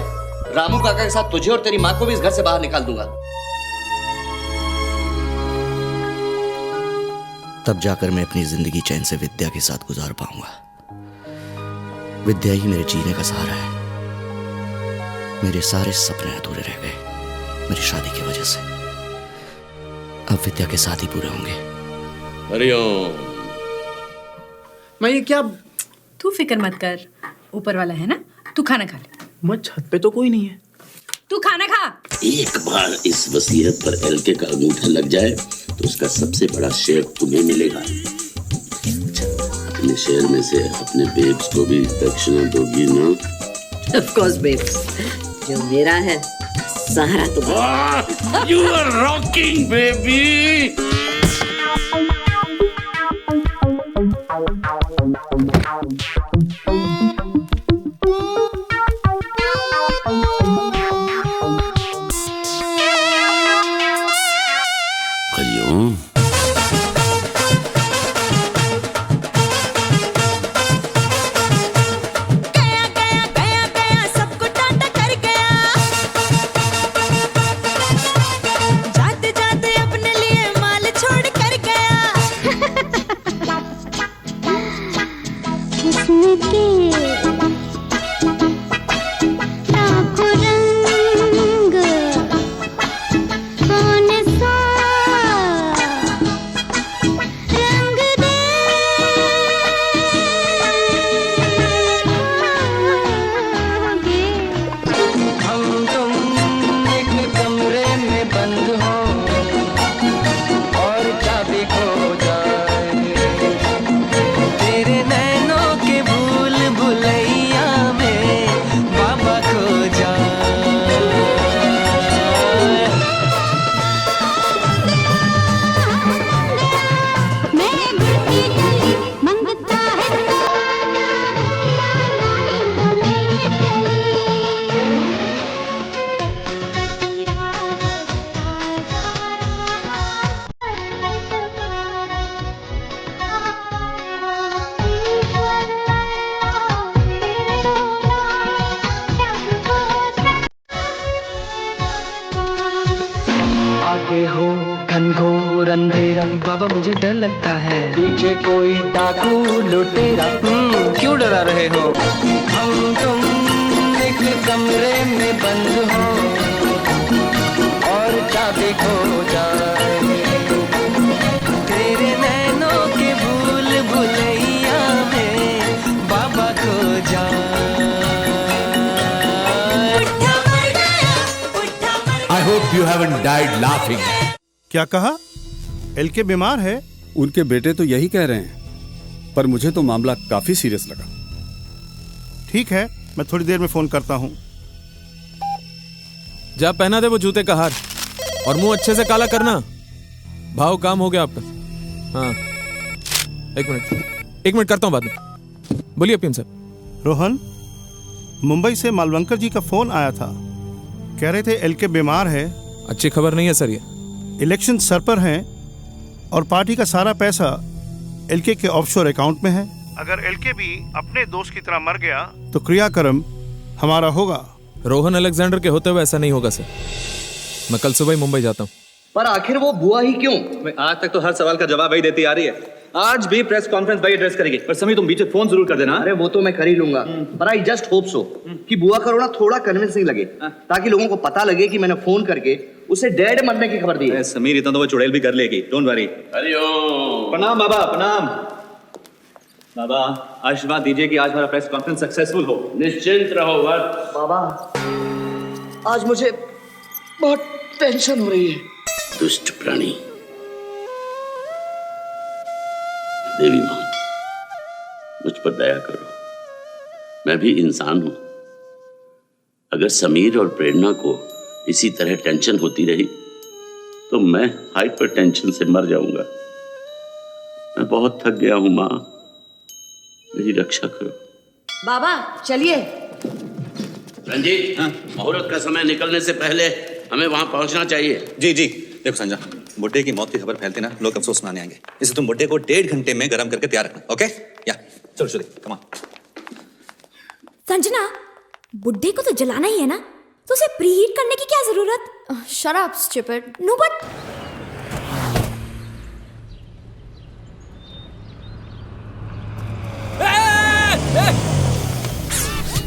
रामू काका के साथ तुझे और तेरी माँ को भी इस घर से बाहर निकाल दूंगा। तब जाकर मैं अपनी जिंदगी चैन से विद्या के साथ गुजार पाऊंगा। विद्या ही मेरे जीने का सहारा है। मेरे सारे सपने अधूरे रह गए मेरी शादी की वजह से। अब विद्या के साथ ही पूरे होंगे। हरिओम। मैं ये क्या? तू फिक्र मत कर, ऊपर वाला है ना। तू खाना खा ले। मैं छत पे तो कोई नहीं है। तू खाना खा। एक बार इस वसीयत पर एलके का अंगूठा लग जाए तो उसका सबसे बड़ा शेयर तुम्हें मिलेगा। अपने शेयर में से अपने बेब्स को भी दक्षिणा दोगी ना? Of course, babes. जो मेरा है सहारा तुम्हारा। You are rocking, baby. Hariom. जाते जाते अपने लिए माल छोड़ कर गया। आगे हो घनघोर अंधेरा, बाबा मुझे डर लगता है, पीछे कोई डाकू लुटेरा। क्यों डरा रहे हो? हम तुम एक कमरे में बंद हो और चाबी खो जाए, तेरे नैनों के भूल भुलैया में बाबा खो जाए। I hope you haven't died laughing. क्या कहा? एलके बीमार है? उनके बेटे तो यही कह रहे हैं, पर मुझे तो मामला काफी सीरियस लगा। ठीक है, मैं थोड़ी देर में फोन करता हूँ। जा पहना दे वो जूते का हार और मुंह अच्छे से काला करना। भाव काम हो गया आपका। हाँ, एक मिनट करता हूँ बाद में। बोलिए पीएम साहब। रोहन, मुंबई से मालवंकर जी का फोन आया था, कह रहे थे एलके बीमार है। अच्छी खबर नहीं है सर ये। इलेक्शन सर पर हैं और पार्टी का सारा पैसा एलके के ऑफशोर अकाउंट में है। अगर एलके भी अपने दोस्त की तरह मर गया तो क्रियाक्रम हमारा होगा। रोहन अलेक्जेंडर के होते हुए ऐसा नहीं होगा सर। मैं कल सुबह ही मुंबई जाता हूँ। पर आखिर वो बुआ ही क्यों? आज तक तो हर सवाल का जवाब वही देती आ रही है। आज भी प्रेस कॉन्फ्रेंस वही एड्रेस करेगी, पर समीर तुम बीच में फोन जरूर कर देना। अरे वो तो मैं कर ही लूंगा, पर आई जस्ट होप सो कि बुआ का रोना थोड़ा कन्विंसिंग लगे, ताकि लोगों को पता लगे कि मैंने फोन करके उसे डेड मरने की खबर दी है। समीर इतना तो वो चुड़ैल भी कर लेगी, डोंट वरी। प्रणाम बाबा, प्रणाम बाबा। आशीर्वाद दीजिए कि आज हमारा प्रेस कॉन्फ्रेंस सक्सेसफुल हो। निश्चिंत रहो वत्स। बाबा, आज मुझे बहुत टेंशन हो रही है। दुष्ट प्राणी, देवी मां, मुझ पर दया करो। मैं भी इंसान हूं। अगर समीर और प्रेरणा को इसी तरह टेंशन होती रही तो मैं हाइपर टेंशन से मर जाऊंगा। मैं बहुत थक गया हूं मां, मेरी रक्षा करो। बाबा चलिए। रंजीत, मुहूर्त का समय निकलने से पहले हमें वहां पहुंचना चाहिए। जी जी। देखो संजय, बुड्ढे की मौत की खबर फैलती ना, लोग अफसोस मनाने आएंगे, इसलिए तुम बुड्ढे को 1.5 घंटे में गर्म करके तैयार रखना। ओके? या चलो चलो, कम ऑन। संजना, बुड्ढे को तो जलाना ही है ना, तो उसे प्रीहीट करने की क्या जरूरत? Shut up stupid. No but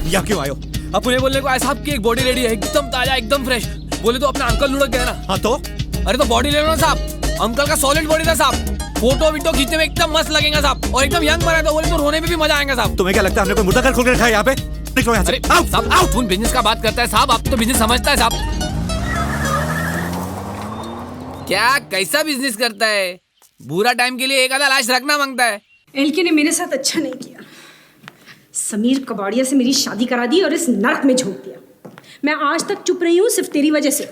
या क्यों आयो? अपने बोलने को आए साहब की एक बॉडी रेडी है, एकदम ताजा, एकदम फ्रेश। बोले तो अपना अंकल लुढ़क गया ना। हाँ तो? अरे तो बॉडी ले लो ना साहब। अंकल का सॉलिड बॉडी था साहब। फोटो वीटो खींचने में एकदम मस्त लगेगा साहब, और एकदम यंग बना तो बोले तो रोने में भी मजा आएगा साहब। तुम्हें क्या लगता है हमने कोई मुर्दा घर खोल के रखा है यहाँ पे? निकलो यहाँ से। अरे साहब, आउट। कौन बिजनेस का बात करता है साहब? आप तो बिजनेस समझता है साहब। क्या कैसा बिजनेस करता है? बुरा टाइम के लिए एक आधा लाश रखना मांगता है। एलके ने मेरे साथ अच्छा नहीं किया। समीर कबाड़िया से मेरी शादी करा दी और इस नरक में झोंक दिया। मैं आज तक चुप रही हूँ सिर्फ तेरी वजह से।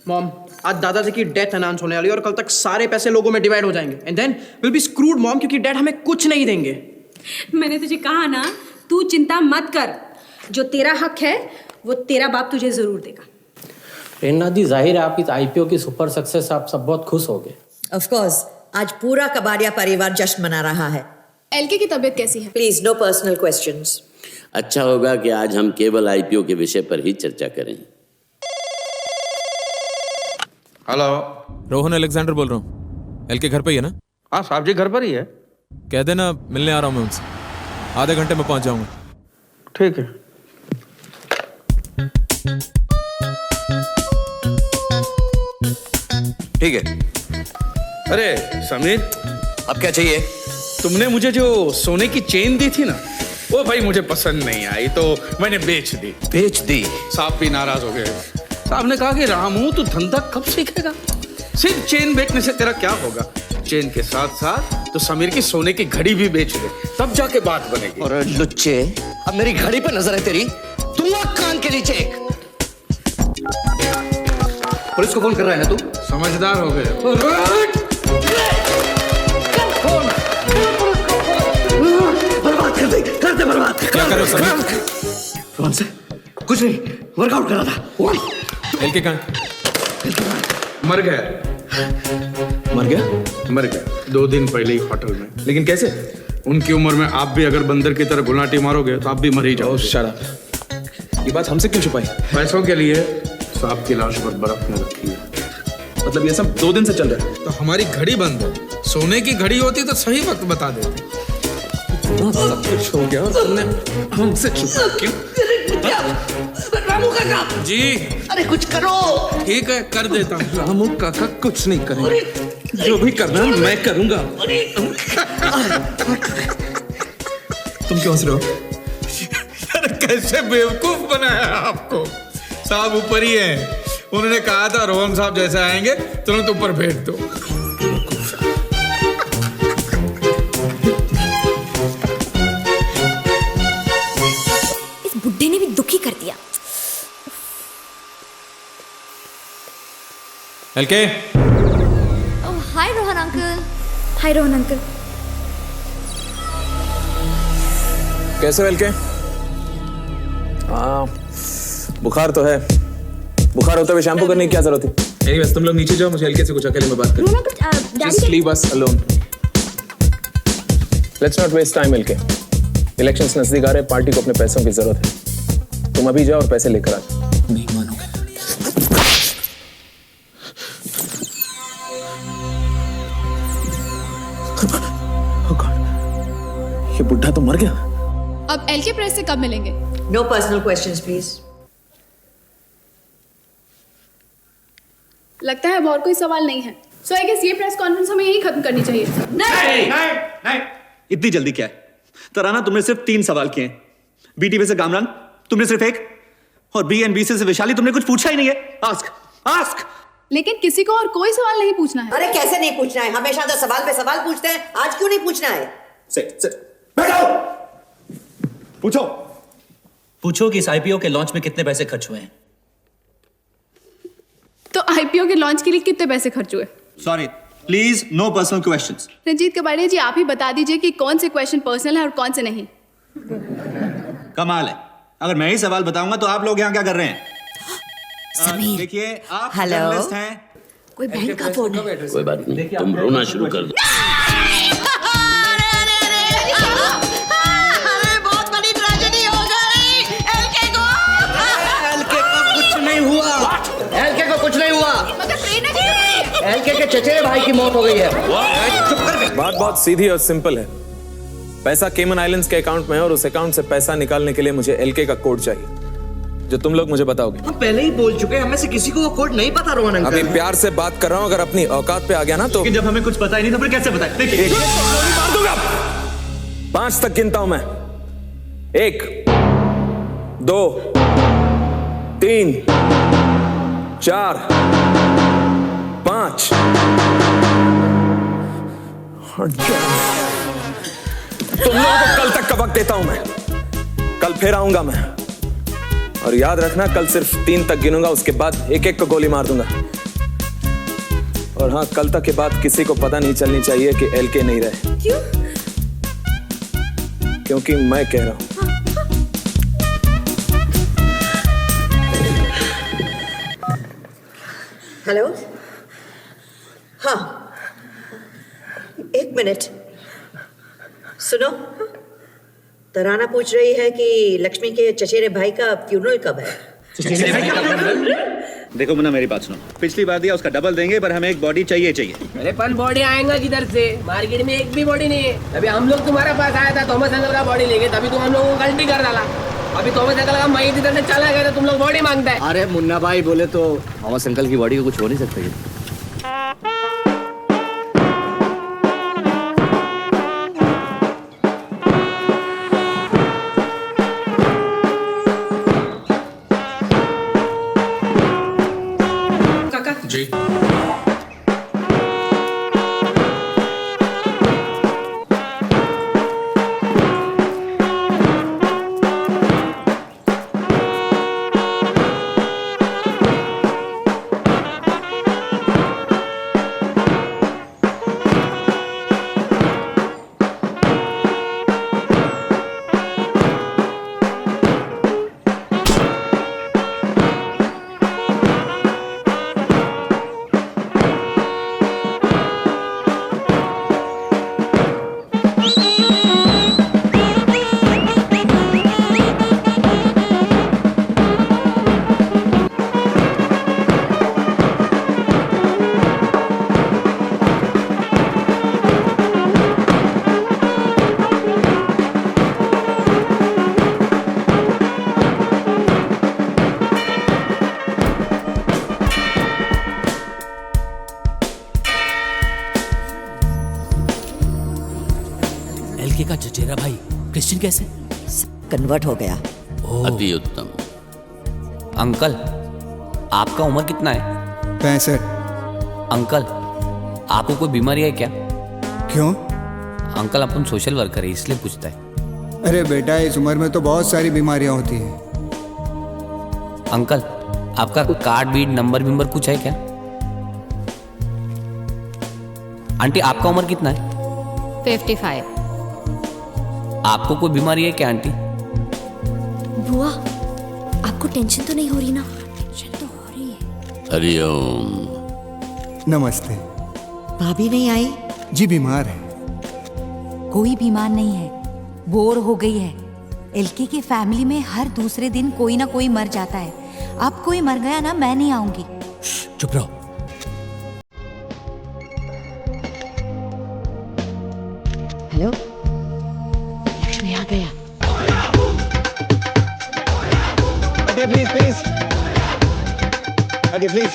मॉम, आज दादाजी की डेथ अनाउंस होने वाली है और कल तक सारे पैसे लोगों में डिवाइड हो जाएंगे, and then will be screwed mom, क्योंकि डैड हमें कुछ नहीं देंगे। मैंने तुझे कहा ना, तू चिंता मत कर, जो तेरा हक है वो तेरा बाप तुझे जरूर देगा। प्रेरणा दी, जाहिर है आप इस आईपीओ की सुपर सक्सेस आप सब बहुत खुश हो गए। ऑफ कोर्स, आज पूरा कबाड़िया परिवार जश्न मना रहा है। एलके की तबीयत कैसी है? Please no personal questions. अच्छा होगा कि आज हम केवल आईपीओ के विषय पर ही चर्चा करें। हेलो, रोहन अलेक्जेंडर बोल रहा हूँ। एलके घर पे ही है ना? हाँ साहब जी, घर पर ही है। कह देना मिलने आ रहा हूँ मैं उनसे। आधे घंटे में पहुंच जाऊंगा। ठीक है। ठीक है। अरे समीर, अब क्या चाहिए? तुमने मुझे जो सोने की चेन दी थी ना, वो भाई मुझे पसंद नहीं आई तो मैंने बेच दी। बेच दी? साहब भी नाराज हो गए। साहब ने कहा कि रामू तू धंधा कब सीखेगा? सिर्फ चेन बेचने से तेरा क्या होगा? चेन के साथ साथ तो समीर की सोने की घड़ी भी बेच दे, तब जाके बात बनेगी। और लुच्चे, अब मेरी घड़ी पे नजर है तेरी? तू कान के नीचे। पुलिस को फोन कर रहा है ना तू? समझदार हो गए। बर्बाद कर दे, कर दे बर्बाद। क्या करो समीर? कौन से? कुछ नहीं, वर्कआउट कर रहा था। एलके कहाँ? मर गया। मर गया? मर गया 2 दिन पहले ही होटल में। लेकिन कैसे? उनकी उम्र में आप भी अगर बंदर की तरह गुलाटी मारोगे तो आप भी मर ही जाओ। शराब, ये बात हमसे क्यों छुपाई? पैसों के लिए साहब की लाश पर बर्फ में रखी है। मतलब ये सब 2 दिन से चल रहा है। तो हमारी घड़ी बंद है, सोने की घड़ी होती तो सही वक्त बता देते। सब कुछ हो गया और तुमने हमसे छुपा क्यों? रामू काका जी, अरे कुछ करो। ठीक है, कर देता हूँ। रामू काका कुछ नहीं करेंगे, जो भी करना है मैं करूंगा। तुम क्यों हंस रहे हो? यार कैसे बेवकूफ बनाया आपको। साहब ऊपर ही है, उन्होंने कहा था रोहन साहब जैसे आएंगे तुरंत ऊपर भेज दो। इस बुड्ढे ने भी दुखी कर दिया। एलके, हाय रोहन अंकल। हाय रोहन अंकल। कैसे हो एलके? हाँ, बुखार तो है। बुखार होते हुए शैम्पू करने की क्या जरूरत थी? एनीवेज तुम लोग नीचे जाओ, मुझे एलके से कुछ अकेले में बात करनी है। Just leave us alone. Let's not waste time, LK. Elections नजदीक आ रहे, पार्टी को अपने पैसों की जरूरत है। तुम अभी जाओ और पैसे लेकर आ जाओ। नहीं मानोगे। ये बुढ़ा तो मर गया। अब एलके प्रेस से कब मिलेंगे? No personal questions please. लगता है अब और कोई सवाल नहीं है। सो आई गेस ये प्रेस कॉन्फ्रेंस हमें यही खत्म करनी चाहिए। नहीं, इतनी जल्दी क्या है? तराना, तुमने सिर्फ 3 सवाल किए हैं। बीटीवी से गामरान तुमने सिर्फ 1, और बीएनबीसी से वैशाली तुमने कुछ पूछा ही नहीं है। आस्क। लेकिन किसी को और कोई सवाल नहीं पूछना है। अरे कैसे नहीं पूछना है? हमेशा तो सवाल पे सवाल पूछते हैं, आज क्यों नहीं पूछना है? बैठो। पूछो कि इस आईपीओ के लॉन्च में कितने पैसे खर्च हुए हैं। तो आईपीओ के लॉन्च के लिए कितने पैसे खर्च हुए? Sorry, please no personal questions. Ranjeet Kabadia ji, आप ही बता दीजिए कि कौन से क्वेश्चन पर्सनल है और कौन से नहीं। कमाल है, अगर मैं ही सवाल बताऊंगा तो आप लोग यहाँ क्या कर रहे हैं? समीर, देखिए, आप हेलो। जर्नलिस्ट हैं। कोई बैंक का फोन है। कोई बात नहीं, तुम रोना शुरू कर दो। बहुत बड़ी ट्रेजेडी हो गई। एलके को कुछ नहीं हुआ। एलके के चचेरे भाई की मौत हो गई है। बात बहुत सीधी और सिंपल है। पैसा केमन आइलैंड्स के अकाउंट में है और उस अकाउंट से पैसा निकालने के लिए मुझे एलके का कोड चाहिए, जो तुम लोग मुझे बताओगे। हम पहले ही बोल चुके हैं, हमें से किसी को वो कोड नहीं पता रोहन अंकल। अभी प्यार से बात कर रहा हूँ, अगर अपनी औकात पे आ गया ना तो। जब हमें कुछ पता ही नहीं तो फिर कैसे बताएं? देखिए, 5 तक गिनता हूं मैं। 1, 2, 3, 4, 5। तुम लोगों को कल तक का वक्त देता हूं मैं। कल फिर आऊंगा मैं, और याद रखना कल सिर्फ 3 तक गिनूंगा, उसके बाद एक को गोली मार दूंगा। और हाँ, कल तक के बाद किसी को पता नहीं चलनी चाहिए कि एलके नहीं रहे। क्यों? क्योंकि मैं कह रहा हूं। हेलो, हाँ, 1 मिनट सुनो। तराना पूछ रही है कि लक्ष्मी के चचेरे भाई का फ्यूनरल कब है। देखो मुन्ना, मेरी बात सुनो। पिछली बार दिया उसका डबल देंगे, पर हमें एक बॉडी चाहिए। अरे पर बॉडी आएगा किधर से? मार्केट में एक भी बॉडी नहीं है। अभी हम लोग तुम्हारे पास आया था, थॉमस अंकल का बॉडी लेके, तभी तुम हम लोगों को गलती कर डाला। अभी थॉमस अंकल का मई इधर से चला गया तो तुम लोग बॉडी मांगता है। अरे मुन्ना भाई बोले तो थॉमस अंकल की बॉडी को कुछ हो नहीं सकता। जी क्वेश्चन कैसे? कन्वर्ट हो गया। अति उत्तम। अंकल, आपका उम्र कितना है? 65। अंकल, आपको कोई बीमारी है क्या? क्यों? अंकल, अपन सोशल वर्कर है इसलिए पूछता है। अरे बेटा, इस उम्र में तो बहुत सारी बीमारियां होती हैं। अंकल, आपका कार्ड बीट नंबर विंबर कुछ है क्या? आंटी, आपका उम्र कितना है? 55। आपको कोई बीमारी है क्या आंटी? बुआ, आपको टेंशन तो नहीं हो रही ना? टेंशन तो हो रही है। हरिओम। नमस्ते। भाभी नहीं आई? जी बीमार है। कोई बीमार नहीं है, बोर हो गई है। एलके की फैमिली में हर दूसरे दिन कोई ना कोई मर जाता है। अब कोई मर गया ना, मैं नहीं आऊंगी। चुप रहो। हेलो, लक्ष्मी आ गया। Okay, please. Okay, please.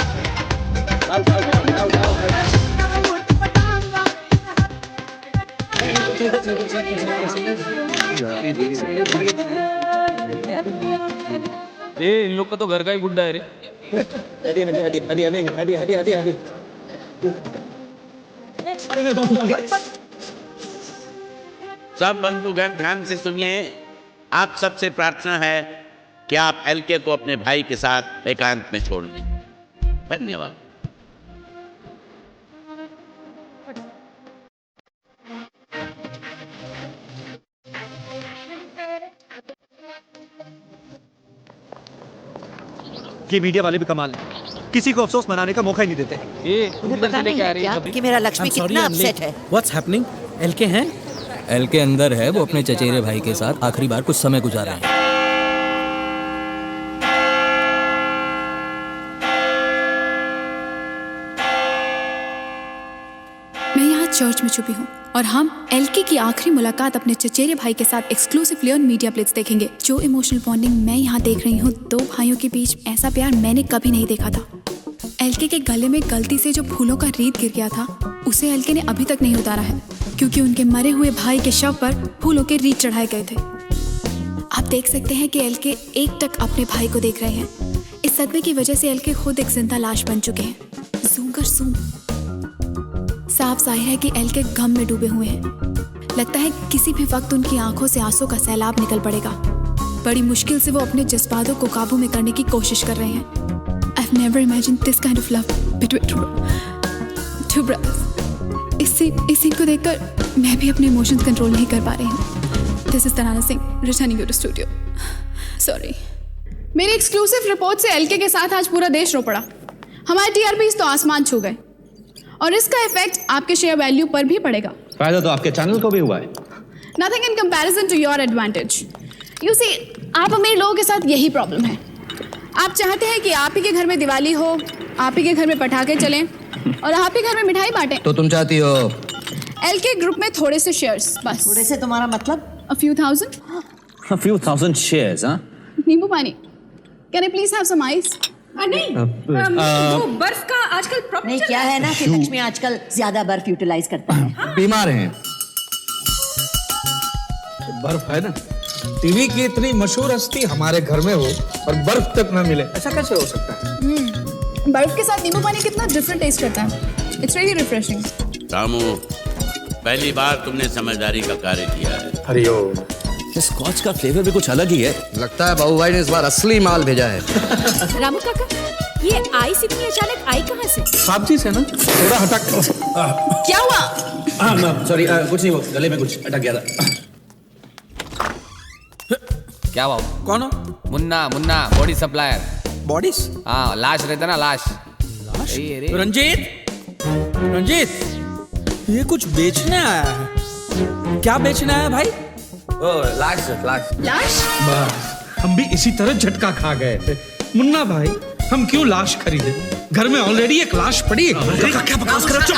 इन लोग का तो घर का ही गुड्डा है रे। सब बंधुगण ध्यान से सुनिए। आप सबसे प्रार्थना है कि आप एलके को अपने भाई के साथ एकांत में छोड़ दें। धन्यवाद। ये मीडिया वाले भी कमाल है, किसी को अफसोस मनाने का मौका ही नहीं देते। तुम्हें पता नहीं है क्या कि मेरा लक्ष्मी कितना अपसेट है? What's happening? एलके हैं? एलके अंदर है, वो अपने चचेरे भाई के साथ आखिरी बार कुछ समय गुजारा है। मैं यहाँ चर्च में छुपी हूँ और हम एलके की आखिरी मुलाकात अपने चचेरे भाई के साथ एक्सक्लूसिवली ऑन मीडिया प्लेट्स देखेंगे। जो इमोशनल बॉन्डिंग मैं यहाँ देख रही हूँ, दो भाइयों के बीच ऐसा प्यार मैंने कभी नहीं देखा था। एलके के गले में गलती से जो फूलों का रीत गिर गया था, उसे एलके ने अभी तक नहीं उतारा है, क्योंकि उनके मरे हुए भाई के शव पर फूलों के रीत चढ़ाए गए थे। आप देख सकते हैं कि एलके एकटक अपने भाई को देख रहे हैं। इस सदमे की वजह से एलके खुद एक जिंदा लाश बन चुके हैं। ज़ूम कर ज़ूम। साफ जाहिर है कि एलके गम में डूबे हुए हैं। लगता है किसी भी वक्त उनकी आंखों से आंसू का सैलाब निकल पड़ेगा। बड़ी मुश्किल से वो अपने जज्बातों को काबू में करने की कोशिश कर रहे हैं। I've never imagined this kind of love between two brothers. इस सीन को देखकर मैं भी अपने इमोशंस कंट्रोल नहीं कर पा रही हूँ। This is Tarana Singh returning you to studio. Sorry. मेरी एक्सक्लूसिव रिपोर्ट से एलके के साथ आज पूरा देश रो पड़ा। हमारे टीआरपीज़ तो आसमान छू गए और इसका इफेक्ट आपके शेयर वैल्यू पर भी पड़ेगा। फायदा तो आपके चैनल को भी हुआ है। Nothing in comparison to your advantage. You see, आप अमीर लोगों के साथ यही प्रॉब्लम है। आप चाहते हैं कि आप ही के घर में दिवाली हो, आप ही के घर में पटाखे चलें और आप ही घर में मिठाई बांटें। तो तुम चाहती हो एलके ग्रुप में थोड़े से शेयर्स बस। थोड़े से तुम्हारा मतलब? A few thousand. A few thousand shares, हाँ? नींबू पानी। Can I please have some ice? नहीं, वो बर्फ का आजकल प्रॉब्लम नहीं, क्या है ना कि लक्ष्मी आजकल ज्यादा बर्फ यूटिलाइज करता है। बीमार हैं। बर्फ है ना, टीवी की इतनी मशहूर हस्ती हमारे घर में हो और बर्फ तक ना मिले, ऐसा कैसे हो सकता है? बर्फ के साथ नींबू पानी कितना डिफरेंट टेस्ट करता है। It's really refreshing. रामू, पहली बार तुमने समझदारी का कार्य किया है। हरिओम। स्कॉच का फ्लेवर भी कुछ अलग ही है। लगता है बाबू भाई ने इस बार असली माल भेजा है। रामू काका, ये आइस इतनी अचानक आई कहाँ से? साबजी से ना, थोड़ा हटक। क्या हुआ? सॉरी, कुछ नहीं, वो गले में कुछ अटक गया था। क्या हुआ? कौन हो? Munna body supplier. बॉडीज? हाँ, लाश रहता ना, लाश। रंजीत, ये कुछ बेचने आया है। क्या बेचने आया भाई? ओ, लाश। हम भी इसी तरह झटका खा गए थे। मुन्ना भाई, हम क्यों लाश खरीदे? घर में ऑलरेडी एक लाश पड़ी है। क्या बकवास कर रहे हो?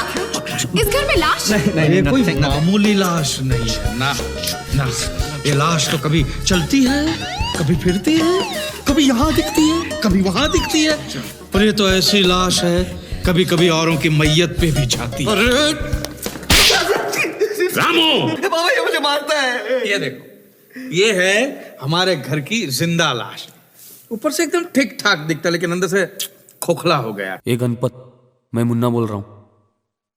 इस घर में लाश? नहीं, ये कोई मामूली लाश नहीं है ना। ये लाश तो कभी चलती है, कभी फिरती है, कभी यहाँ दिखती है, कभी वहां दिखती है, पर ये तो ऐसी लाश है कभी कभी औरों की मैयत पे भी जाती है। रामू, बाबा ये मुझे मारता है। ये देखो, ये है हमारे घर की जिंदा लाश। ऊपर से एकदम ठीक ठाक दिखता है लेकिन अंदर से खोखला हो गया। ये गणपत, मैं मुन्ना बोल रहा हूँ।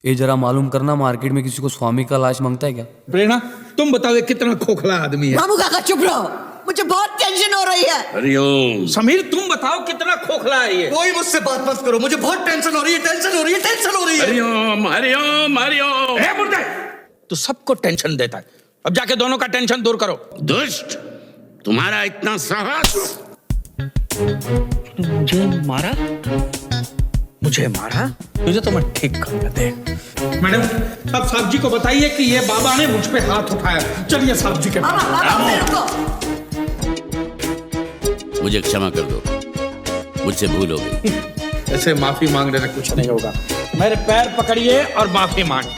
ये जरा मालूम करना, मार्केट में किसी को स्वामी का लाश मांगता है क्या? प्रेरणा, तुम बताओ ये कितना खोखला आदमी है। मामू काका चुप रहो, मुझे बहुत टेंशन हो रही है। हरिओम। समीर तुम बताओ कितना खोखला है ये। कोई मुझसे बात मत करो, मुझे बहुत टेंशन हो रही है, टेंशन हो रही है, टेंशन हो रही है। हरिओम हरिओम हरिओम। ए मुर्दे, तू सबको टेंशन देता है, अब जाके दोनों का टेंशन दूर करो। दुष्ट, तुम्हारा इतना साहस। मुझे मारा? मुझे मारा? तुझे तो मैं ठीक कर देता। मैडम, अब साहब जी को बताइए कि ये बाबा ने मुझ पे हाथ उठाया। चलिए साहब जी के पास। मुझे क्षमा कर दो, मुझसे भूल हो गई। ऐसे माफी मांगने से कुछ नहीं होगा। मेरे पैर पकड़िए और माफी मांगिए।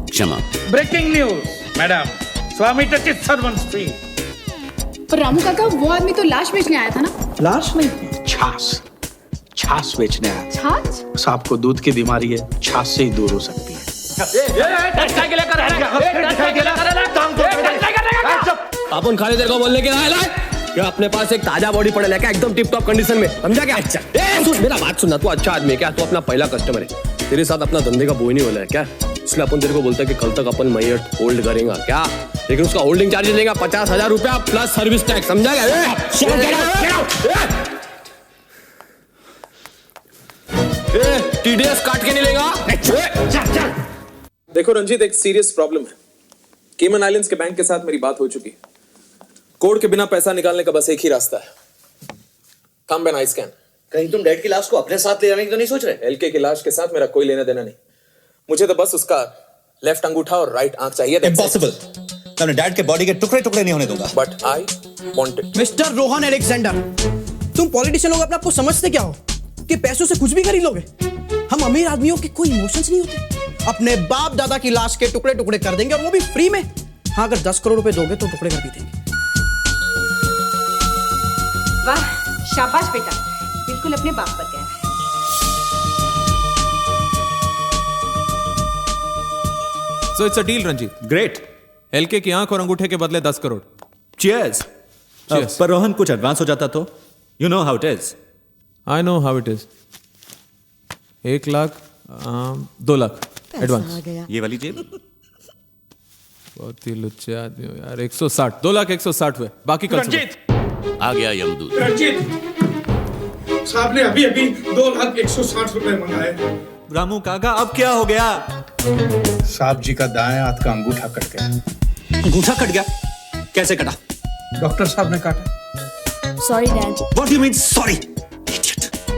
क्षमा। ब्रेकिंग न्यूज मैडम, स्वामी टचित सर्वंट्स फ्री। पर रामू काका, वो आदमी तो लाश बेचने आया था ना? लाश नहीं, छाछ। छाछ बेचने आया। छाछ? सांप को दूध की बीमारी है, छाछ से ही दूर हो सकती है। अपन खाली देर को बोलने के आए क्या? अपने पास एक ताजा बॉडी पड़े लेके एकदम टिप टॉप कंडीशन में, समझा क्या? अच्छा सुन मेरा बात सुनना, तू अच्छा आदमी है क्या? तू अपना पहला कस्टमर है, तेरे साथ अपना धंधे का बोई नहीं हो रहा है क्या? इसलिए अपन तेरे को बोलता है कि कल तक अपन मैयट होल्ड करेंगे क्या, लेकिन उसका होल्डिंग चार्ज लेगा 50,000 रुपया प्लस सर्विस टैक्स, समझा क्या? TDS काट के नहीं लेगा। देखो रंजीत, एक सीरियस प्रॉब्लम है। केमन आइलैंड्स के बैंक के साथ मेरी बात हो चुकी है। कोड के बिना पैसा निकालने का बस एक ही रास्ता है, कम एंड आई स्कैन। कहीं तुम डैड की लाश को अपने साथ ले जाने की तो नहीं सोच रहे? एलके की लाश के साथ मेरा कोई लेना देना नहीं, मुझे तो बस उसका लेफ्ट अंगूठा और राइट आंख चाहिए। इम्पॉसिबल, मैं डैड के बॉडी के टुकड़े टुकड़े नहीं होने दूंगा। But I want it. Mister Rohan Alexander, तुम पॉलिटिशियन लोग अपने आप को समझते क्या हो कि पैसों से कुछ भी खरीद लोगे? हम अमीर आदमियों के कोई इमोशंस नहीं होते। अपने बाप दादा की लाश के टुकड़े टुकड़े कर देंगे और वो भी फ्री में। हाँ, अगर 10 करोड़ रुपए दोगे तो टुकड़े कर भी देंगे। वाह, शाबाश बेटा, बिल्कुल अपने बाप पर गया है। So it's a deal, Ranjit. Great. LK की आंख और अंगूठे के बदले 10 करोड़। Cheers। पर रोहन कुछ एडवांस हो जाता तो? You know how it is। I know how it is। 1 lakh 2 lakh advance. ये वाली जेब? बहुत ही लुच्चे आदमी हो यार। 160, 2 लाख 160 हुए, बाकी कल रंजीत आ गया यमदूत। रंजीत साहब ने अभी अभी 2,160 रुपए मंगाए। रामू काका, अब क्या हो गया? साहब जी का दाएं हाथ का अंगूठा कट गया। अंगूठा कट गया? कैसे कटा? डॉक्टर साहब ने काटा। Sorry dad. What do you mean sorry?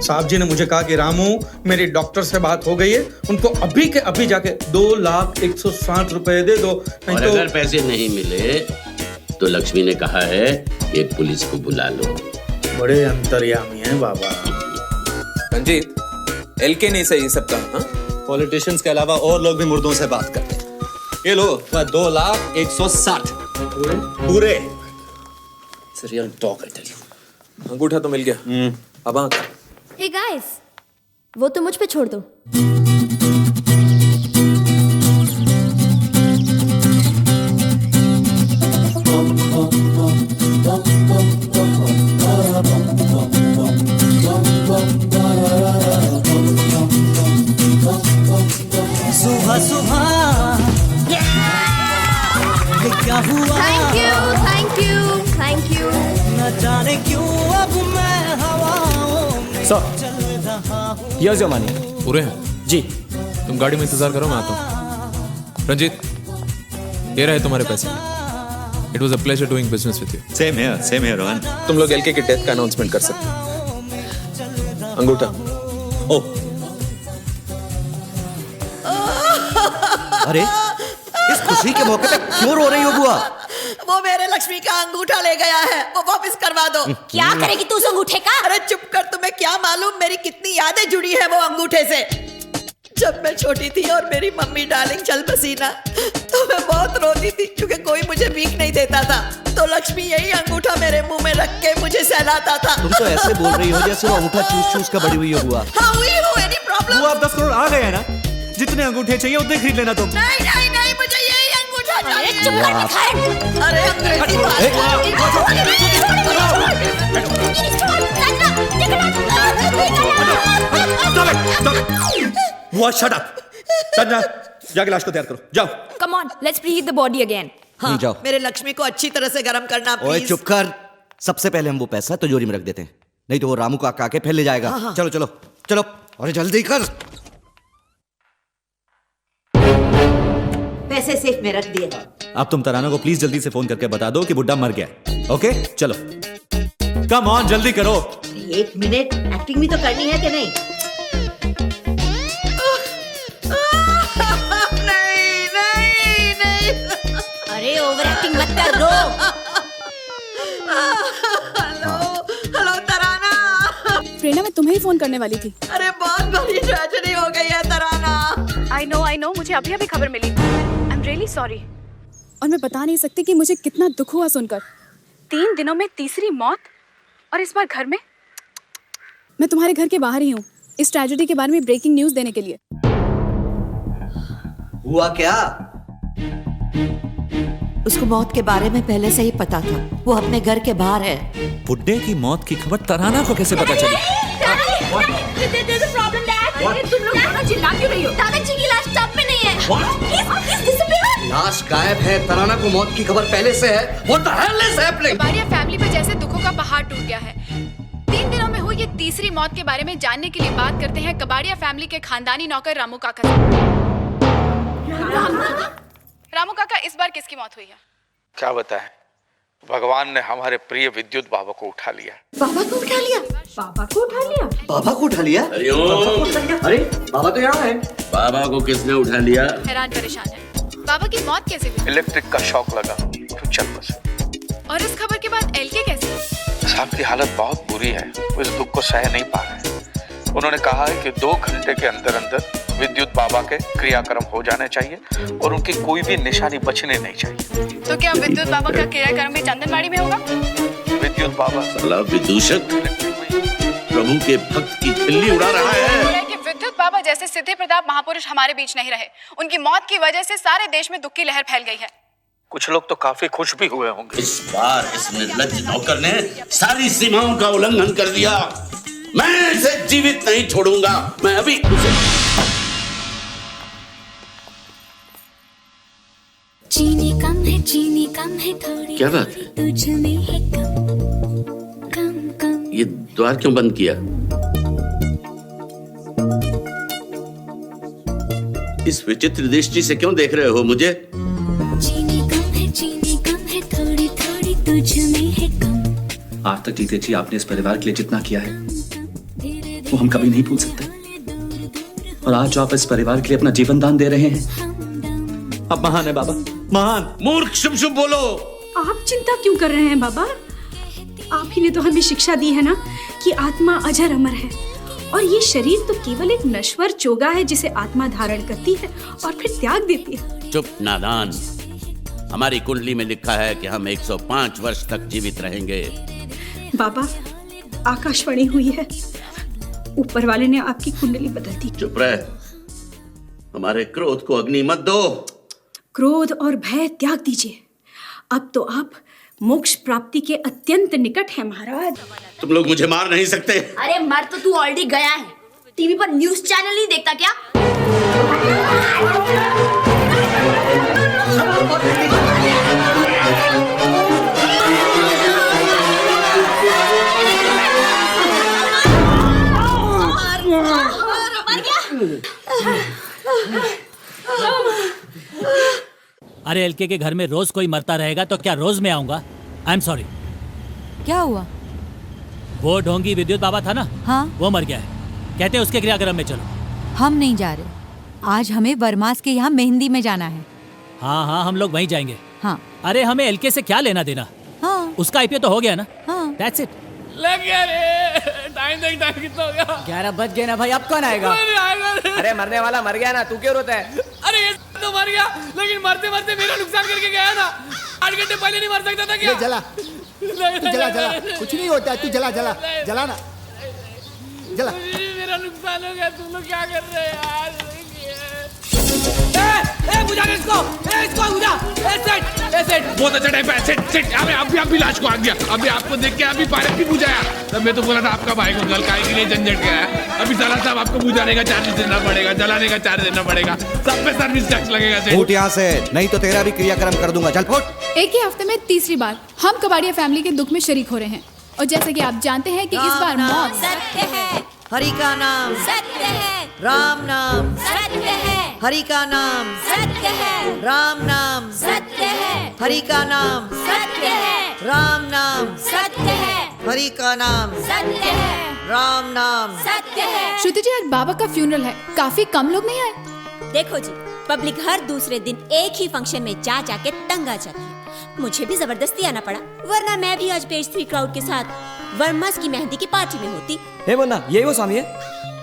साहब जी ने मुझे कहा कि रामू, मेरी डॉक्टर से बात हो गई है, उनको अभी के अभी जाके 2,160 रुपए दे दो। और अगर पैसे नहीं मिले तो लक्ष्मी ने कहा है एक पुलिस को बुला लो। बड़े अंतर्यामी हैं बाबा। रंजीत, एलके नहीं सही सबका। पॉलिटिशियंस के अलावा और लोग भी मुर्दों से बात करते हैं। ये लो 2,160 पूरे। Real talk, I tell you. अंगूठा तो मिल गया, अब आंख। हे गाइस, वो तो मुझ पे छोड़ दो। सुबह सुबह क्या हुआ? Thank you, thank you, thank you. न जाने क्यों अब मैं हवाओं में चल रहा हूँ। Here's your money। पूरे हैं जी। तुम गाड़ी में इंतजार करो, मैं आता हूँ। रंजीत, ये रहे तुम्हारे पैसे। It was a pleasure doing business with you। Same here, Rohan. तुम लोग एलके की डेथ का अनाउंसमेंट कर सकते हो। अंगूठा। ओह, अरे इस खुशी के मौके पे क्यों रो रही हो बुआ? वो मेरे लक्ष्मी का अंगूठा ले गया है, वो वापस करवा दो। क्या करेगी तू उस अंगूठे का? अरे चुप कर, तुम्हें क्या मालूम मेरी कितनी यादें जुड़ी है वो अंगूठे से। जब मैं छोटी थी और मेरी मम्मी डार्लिंग चल बसी ना, तो मैं बहुत रोती थी क्योंकि कोई मुझे भीख नहीं देता था। तो लक्ष्मी यही अंगूठा मेरे मुंह में रख के मुझे सहलाता था। तुम तो ऐसे बोल रही हो जैसे वो अंगूठा चूस चूस कर बड़ी हुई हो बुआ। हाँ हुई हो, एनी प्रॉब्लम? वो आप 10 करोड़ आ गए हैं ना, जितने अंगूठे चाहिए उतने खरीद लेना तुम। नहीं नहीं नहीं, मुझे यही अंगूठा चाहिए। चुप कर दिखाए। अरे अंग्रेजी बुआ शट अप। संजना जाके लाश को तैयार करो, जाओ। Come on, let's preheat the body again. हाँ, जाओ। मेरे लक्ष्मी को अच्छी तरह से गर्म करना ओए प्लीज। चुप कर। सबसे पहले हम वो पैसा तिजोरी में रख देते हैं, नहीं तो वो रामू काका आके फिर ले जाएगा। हाँ। चलो चलो चलो, अरे जल्दी कर। पैसे सेफ में रख दिए। अब तुम तराना को प्लीज जल्दी से फोन करके बता दो कि बुड्ढा मर गया है। ओके चलो, कम ऑन जल्दी करो। 1 मिनट, एक्टिंग भी तो करनी है कि नहीं? नहीं नहीं नहीं। अरे ओवर एक्टिंग मत कर, रो। हेलो तराना। प्रेरणा, मैं तुम्हें ही फोन करने वाली थी। अरे बहुत बड़ी ट्रेजेडी हो गई है तराना। आई नो, मुझे अभी अभी खबर मिली। I am really sorry. और मैं बता नहीं सकती कि मुझे कितना दुख हुआ सुनकर। 3 दिनों में तीसरी मौत, और इस बार घर में। मैं तुम्हारे घर के बाहर ही हूँ इस ट्रेजेडी के बारे में ब्रेकिंग न्यूज देने के लिए। हुआ क्या? उसको मौत के बारे में पहले से ही पता था। वो अपने घर के बाहर है। बुड्ढे की मौत की खबर तराना को कैसे पता चली? तुम लोग दोनों चिल्ला क्यों रही हो? दादाजी की लाश टब में नहीं है। लाश गायब है, तराना को मौत की खबर पहले से है। What the hell is happening? Kabadia family पे जैसे दुखों का पहाड़ टूट गया है। 3 दिनों में हुई ये तीसरी मौत के बारे में जानने के लिए बात करते हैं कबाड़िया फैमिली के खानदानी नौकर रामू काका से। रामू काका, इस बार किसकी मौत हुई है? क्या बताएं, भगवान ने हमारे प्रिय विद्युत बाबा को उठा लिया। बाबा को उठा लिया? बाबा को उठा लिया? बाबा को उठा लिया? अरे बाबा तो यहाँ है। बाबा को किसने उठा लिया? हैरान परेशान है। बाबा की मौत कैसे हुई? इलेक्ट्रिक का शॉक लगा, तो चल बसे। और इस खबर के बाद एलके कैसे? साहब की हालत बहुत बुरी है, वो इस दुख को सह नहीं पा रहे हैं। उन्होंने कहा है कि 2 घंटे के अंदर अंदर विद्युत बाबा के क्रियाक्रम हो जाने चाहिए और उनकी कोई भी निशानी बचने नहीं चाहिए। तो क्या विद्युत बाबा का क्रियाक्रम भी चंदनवाड़ी में होगा? विद्युत बाबा साला विदूषक प्रभु के भक्त की खिल्ली उड़ा रहा है। कि विद्युत बाबा जैसे सिद्धि प्रताप महापुरुष हमारे बीच नहीं रहे। उनकी मौत की वजह से सारे देश में दुख की लहर फैल गई है। कुछ लोग तो काफी खुश भी हुए होंगे। इस बार इस निर्लज्ज नौकर ने सारी सीमाओं का उल्लंघन कर दिया। मैं इसे जीवित नहीं छोड़ूंगा। मैं अभी उसे चीनी कम है थोड़ी। क्या बात है? तुझ में है कम। ये द्वार क्यों बंद किया? इस विचित्र दृष्टि से क्यों देख रहे हो मुझे? चीनी कम है थोड़ी तुझ में है कम। आज तक जीते जी आपने इस परिवार के लिए जितना किया है वो हम कभी नहीं भूल सकते। और आज जो आप इस परिवार के लिए अपना जीवन दान दे रहे हैं, आप महान है बाबा, महान। मूर्ख, शुभ शुभ बोलो। आप चिंता क्यों कर रहे हैं बाबा? आप ही ने तो हमें शिक्षा दी है ना कि आत्मा अजर अमर है, और ये शरीर तो केवल एक नश्वर चोगा है जिसे आत्मा धारण करती है और फिर त्याग देती है। चुप नादान। हमारी कुंडली में लिखा है कि हम 105 वर्ष तक जीवित रहेंगे। बाबा, आकाशवाणी हुई है, ऊपर वाले ने आपकी कुंडली बदल दी। चुप रहे, हमारे क्रोध को अग्नि मत दो। क्रोध और भय त्याग दीजिए। अब तो आप मोक्ष प्राप्ति के अत्यंत निकट हैं महाराज। तुम लोग मुझे मार नहीं सकते। अरे मर तो तू ऑलरेडी गया है। टीवी पर न्यूज़ चैनल नहीं देखता क्या? अरे एलके के घर में रोज कोई मरता रहेगा तो क्या रोज मैं आऊंगा? I am sorry. क्या हुआ? वो ढोंगी विद्युत बाबा था ना, हाँ, वो मर गया है। कहते हैं उसके क्रियाक्रम में चलो। हम नहीं जा रहे। आज हमें वर्मास के यहाँ मेहंदी में जाना है। हाँ हाँ, हम लोग वहीं जाएंगे। हाँ। अरे हमें एलके से क्या लेना देना? हाँ। उसका आईपीओ तो हो गया ना। हाँ। That's it. लग गया रे। टाइम कितना हो गया? 11 बज गए ना भाई, अब कौन आएगा? अरे मरने वाला मर गया ना, तू क्यों रोता है? अरे ये तो मर गया, लेकिन मरते मरते मेरा नुकसान करके गया ना। 8 घंटे पहले नहीं मर सकता था क्या? जला जला कुछ नहीं होता, तू जला ना, जला। मेरा नुकसान हो गया, तुम लोग क्या कर रहे हैं यार? ए बुझा दे इसको, इसको बुझा, सेट, बहुत अच्छा टाइम है। सेट अभी लाश को आ गया। अभी आपको देख के अभी पायलट भी बुझाया। तब मैं तो बोला था आपका भाई को गल काहे के लिए झंझट गया है। अभी साला साहब आपको बुझाने का चार्ज देना पड़ेगा, जलाने का चार्ज देना पड़ेगा, सब पे सर्विस टैक्स लगेगा। सेठ फूट यहाँ से, नहीं तो तेरा भी क्रियाक्रम कर दूंगा। चल फुट। एक ही हफ्ते में तीसरी बार हम कबाड़िया फैमिली के दुख में शरीक हो रहे हैं और जैसे कि आप जानते हैं कि इस बार मौत सत्य है, हरि का नाम सत्य है, राम नाम सत्य है, हरि का नाम सत्य है, राम नाम सत्य है, हरि का नाम सत्य है, राम नाम सत्य है, हरि का नाम सत्य है, राम नाम सत्य है। श्रुति जी आज बाबा का फ्यूनरल है, काफी कम लोग नहीं आए। देखो जी, पब्लिक हर दूसरे दिन एक ही फंक्शन में जा जाके तंग आ जाती है। मुझे भी जबरदस्ती आना पड़ा, वरना मैं भी आज पेज 3 क्राउड के साथ वर्मास की मेहंदी की पार्टी में होती। हे मुन्ना, यही वो स्वामी है?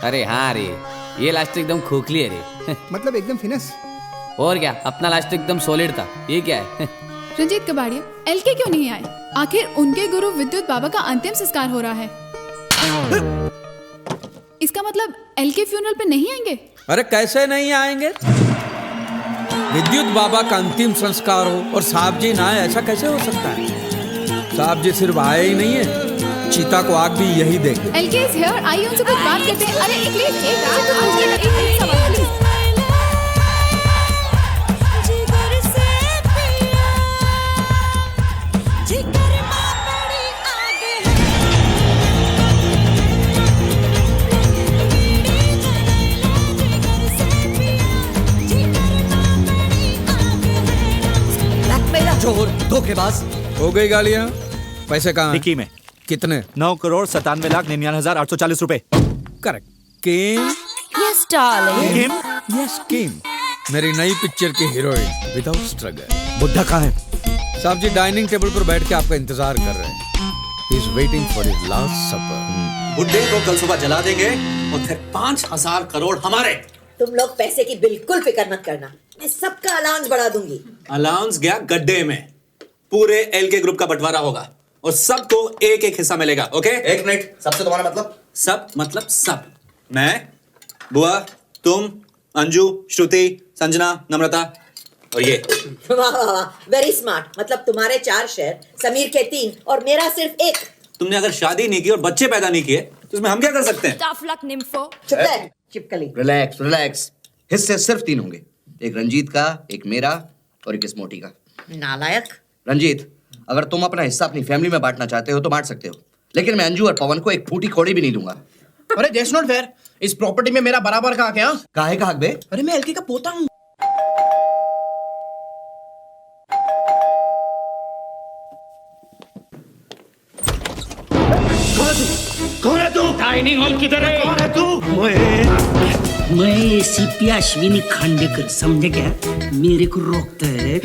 अरे हाँ रे, ये लास्ट तो एकदम खोखली है रे। मतलब एकदम फिनिश। और क्या, अपना लास्ट एकदम सॉलिड था। ये क्या है? रंजीत कबाड़िया एलके क्यों नहीं आए? आखिर उनके गुरु विद्युत बाबा का अंतिम संस्कार हो रहा है। इसका मतलब एलके फ्यूनरल पे नहीं आएंगे? अरे कैसे नहीं आएंगे? विद्युत बाबा का अंतिम संस्कार हो और साहब जी ना आए, ऐसा कैसे हो सकता है? साहब जी सिर्फ आए ही नहीं है, चीता को आग भी यही देंगे। एलके इज हियर, आइए उनसे कुछ बात करते हैं। अरे एक सवाल प्लीज। चोर, धोखेबाज। हो गई गालियां? पैसे कहाँ? निकी में। कितने? 9,97,0840 रुपए। Correct. Kim? Yes darling. Kim? Yes Kim, मेरी नई पिक्चर की हीरोइन विदाउट स्ट्रगल। बुड्ढा कहाँ है? साहब जी डाइनिंग टेबल पर बैठ के आपका इंतजार कर रहे हैं। He is waiting for his last supper. बुड्ढे को कल सुबह जला देंगे और फिर 5,000 करोड़ हमारे। तुम लोग पैसे की बिल्कुल फिक्र मत करना, मैं सबका अलाउंस बढ़ा दूंगी। अलाउंस गया गड्ढे में। पूरे एलके ग्रुप का बंटवारा होगा और सबको एक एक हिस्सा मिलेगा। ओके? एक मिनट, सबसे तुम्हारा मतलब? सब मतलब सब। मैं, बुआ, तुम, अंजू, श्रुति, संजना, नम्रता और ये। वाह वाह वाह, वेरी स्मार्ट। मतलब तुम्हारे 4 शेयर, समीर के 3 और मेरा सिर्फ 1। तुमने अगर शादी नहीं की और बच्चे पैदा नहीं किए तो इसमें हम क्या कर सकते हैं? Tough luck nympho. चुप रह, चिपकली। Relax relax. हिस्से सिर्फ 3 होंगे, एक रंजीत का, एक मेरा और एक इस मोटी का। नालायक। रंजीत, अगर तुम अपना हिस्सा अपनी फैमिली में बांटना चाहते हो तो बांट सकते हो, लेकिन मैं अंजू और पवन को एक फूटी कौड़ी भी नहीं दूंगा। अरे दैट्स नॉट फेयर। इस प्रॉपर्टी में मेरा बराबर का हक है। काहे का हक बे? अरे मैं एलके का पोता हूँ। कौन है तू? डाइनिंग हॉल किधर है? कौन है तू? मैं एसीपी अश्विनी खांडेकर, समझे क्या? मेरे को रोकता है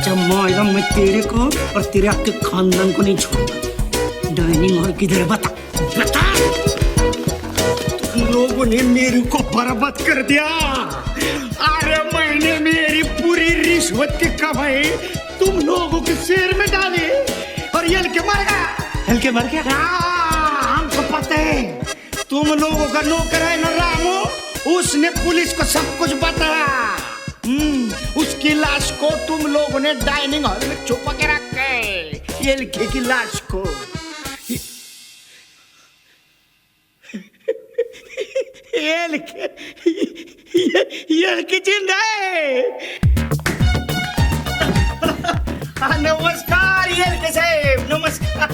जब मालूम मैं तेरे को और तेरे आपके खानदान को नहीं छोड़ूंगा। डाइनिंग हॉल किधर है? बता। तुम लोगों ने मेरे को बर्बाद कर दिया। अरे मैंने मेरी पूरी रिश्वत की कमाई तुम लोगों के शेर में डाली और ये हल्के मर गया। हमको पता है तुम लोगों का नौकर है ना रामू, उसने पुलिस को सब कुछ बताया। उसकी लाश को तुम लोगों ने डाइनिंग हॉल में छुपा के रखा है। एलके की लाश को एलके जिंदा है। नमस्कार एलके साहब, नमस्कार।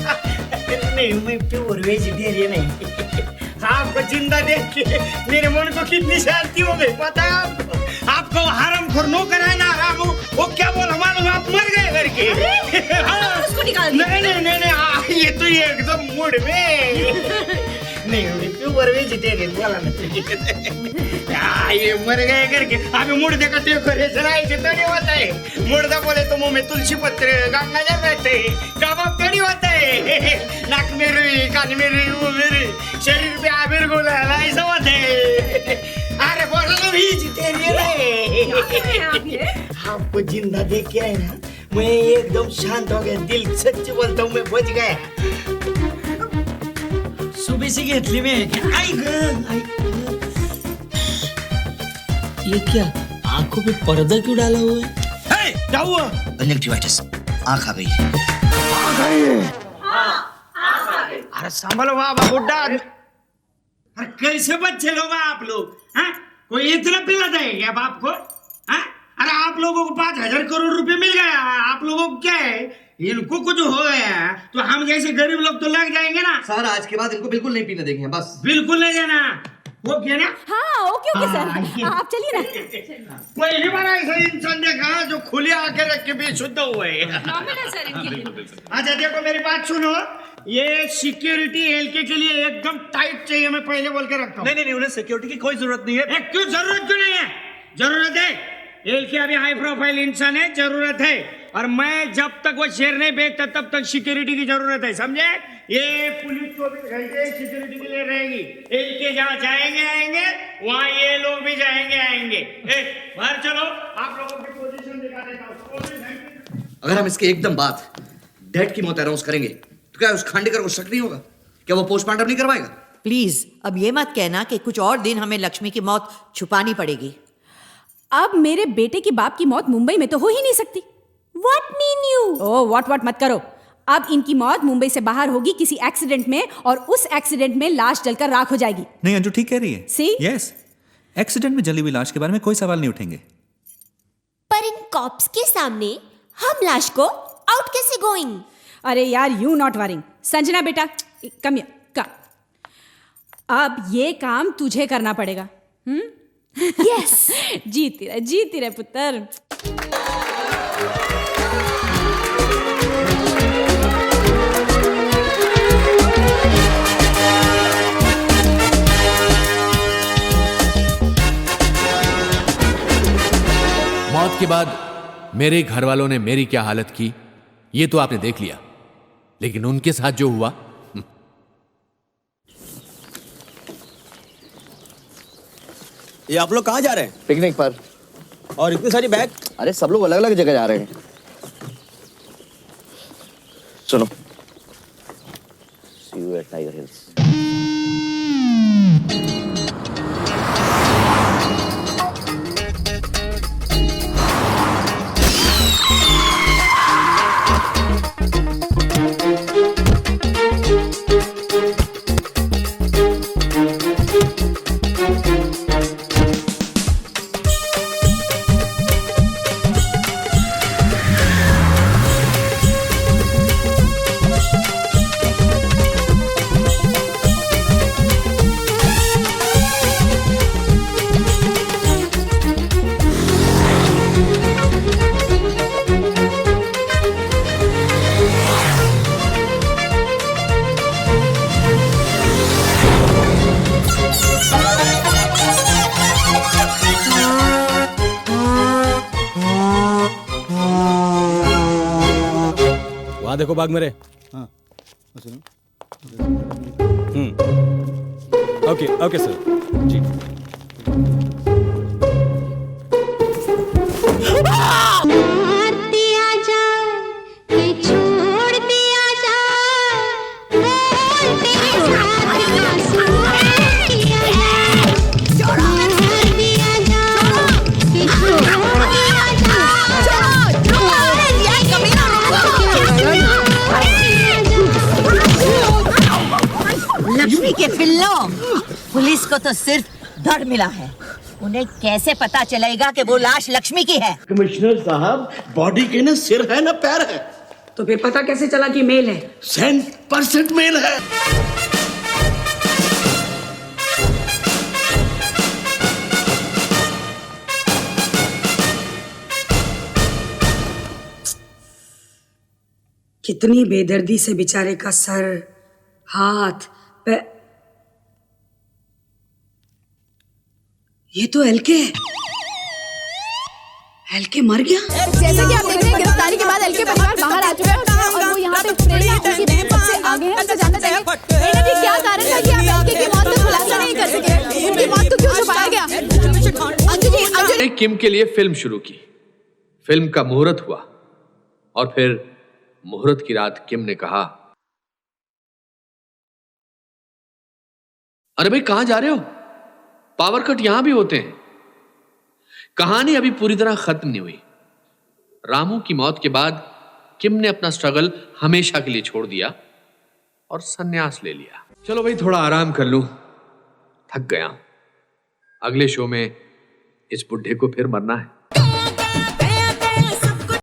नहीं, मैं प्योर वेजिटेरियन है। आपको जिंदा देख के मेरे मन को कितनी शांति हो गई, पता है आपको? आपको हरामखोर नौकर है ना रामू, वो क्या बोला मालूम? आप मर गए करके। उसको निकाल दिया। नहीं, ये तो एकदम मूड में नहीं, प्योर वेजिटेरियन बोला ना। ये मर गए करके अभी मुर्दे का डेकोरेशन ऐसे तो नहीं होता है। मुर्दा बोले तो मुंह में तुलसी पत्र, गंगाजल रहते हैं, कबाब तो नहीं होता है। नाक में रुई, कान में रुई, मुंह में रुई, शरीर पे आबिर गुलाल, ऐसा होता है। अरे बोलो वेजिटेरियन है। आपको जिंदा देख के है ना, मैं एकदम शांत हो गया। दिल सच्ची बोलता हूँ, मैं बच गया। सुबह से घेतली में ये क्या आंखों पे पर्दा क्यों डाला हुआ है? क्या हुआ? कंजक्टिवाइटिस, आंख आ गई है। अरे संभलो बाबा बुड्ढा। अरे कैसे बच्चे लोग हैं आप लोग? हैं? कोई इतना पिलाता है क्या बाप को? हैं? अरे आप लोगों को 5,000 करोड़ रुपए मिल गया, आप लोगों को क्या है? इनको कुछ हो गया तो हम जैसे गरीब लोग तो लग जाएंगे ना। सर आज के बाद इनको बिल्कुल नहीं पीने देंगे, बस बिल्कुल नहीं देना। वो क्या ना? हाँ ओके ओके सर, आप चलिए ना। पहली बार ऐसा इंसान देखा जो खुले आके रख के भी शुद्ध हुए। अच्छा देखो मेरी बात सुनो, ये सिक्योरिटी एलके के लिए एकदम टाइट चाहिए, मैं पहले बोल के रखता हूँ। नहीं, उन्हें सिक्योरिटी की कोई जरूरत नहीं है। क्यों जरूरत क्यों नहीं है? जरूरत है। एलके अभी हाई प्रोफाइल इंसान है, जरूरत है। और मैं जब तक वो शेयर नहीं बेचता तब तक सिक्योरिटी की जरूरत है, समझे? ये पुलिस 24 घंटे सिक्योरिटी के लिए रहेगी। एलके जहाँ जाएंगे आएंगे वहाँ ये लोग भी जाएंगे आएंगे। बाहर चलो, आप लोगों की पोजीशन दिखा देता हूँ। अगर हम इसके एकदम बाद डेड की मौत अनाउंस करेंगे तो क्या उस खांडेकर को शक नहीं होगा? क्या वो पोस्टमार्टम नहीं करवाएगा? प्लीज अब ये मत कहना कि कुछ और दिन हमें लक्ष्मी की मौत छुपानी पड़ेगी। अब मेरे बेटे की बाप की मौत मुंबई में तो हो ही नहीं सकती। What mean you? Oh what मत करो। अब इनकी मौत मुंबई से बाहर होगी किसी एक्सीडेंट में, और उस एक्सीडेंट में लाश जलकर राख हो जाएगी। नहीं अंजू ठीक कह रही है। See? यस, एक्सीडेंट में जली हुई लाश के बारे में कोई सवाल नहीं उठेंगे। पर इन कॉप्स के सामने हम लाश को आउट कैसे गोइंग? अरे यार यू नॉट वरिंग। संजना बेटा कम हियर, कम। अब ये काम तुझे करना पड़ेगा। यस जीती रहे पुत्र। मौत के बाद मेरे घर वालों ने मेरी क्या हालत की ये तो आपने देख लिया, लेकिन उनके साथ जो हुआ। ये आप लोग कहाँ जा रहे हैं? पिकनिक पर। और इतनी सारी बैग? अरे सब लोग अलग अलग जगह जा रहे हैं। सुनो, See you at Tiger Hills. देखो बाग मेरे। हाँ ओके सर जी। लक्ष्मी के पिल्लों, पुलिस को तो सिर्फ धड़ मिला है, उन्हें कैसे पता चलेगा कि वो लाश लक्ष्मी की है? कमिश्नर साहब, बॉडी के ना सिर है ना पैर है, तो फिर पता कैसे चला कि मेल है? 100% मेल है। कितनी बेदर्दी से बेचारे का सर, हाथ, पैर। ये तो एलके है। एलके मर गया। जैसे कि आप देख रहे हैं, गिरफ्तारी के बाद एलके परिवार बाहर आ चुका है और वो यहाँ पे प्रेरणा उनकी बहन सबसे आगे है। तो जानना चाहिए प्रेरणा जी क्या कारण था कि आप एलके की मौत का खुलासा नहीं कर सके? उनकी मौत को क्यों छुपाया गया? अंजू जी किम के लिए फिल्म शुरू की, फिल्म का मुहूर्त हुआ और फिर मुहूर्त की रात किम ने कहा, अरे भाई कहां जा रहे हो? पावर कट यहां भी होते हैं। कहानी अभी पूरी तरह खत्म नहीं हुई। रामू की मौत के बाद किम ने अपना स्ट्रगल हमेशा के लिए छोड़ दिया और संन्यास ले लिया। चलो भाई थोड़ा आराम कर लूं, थक गया। अगले शो में इस बुढ़े को फिर मरना है।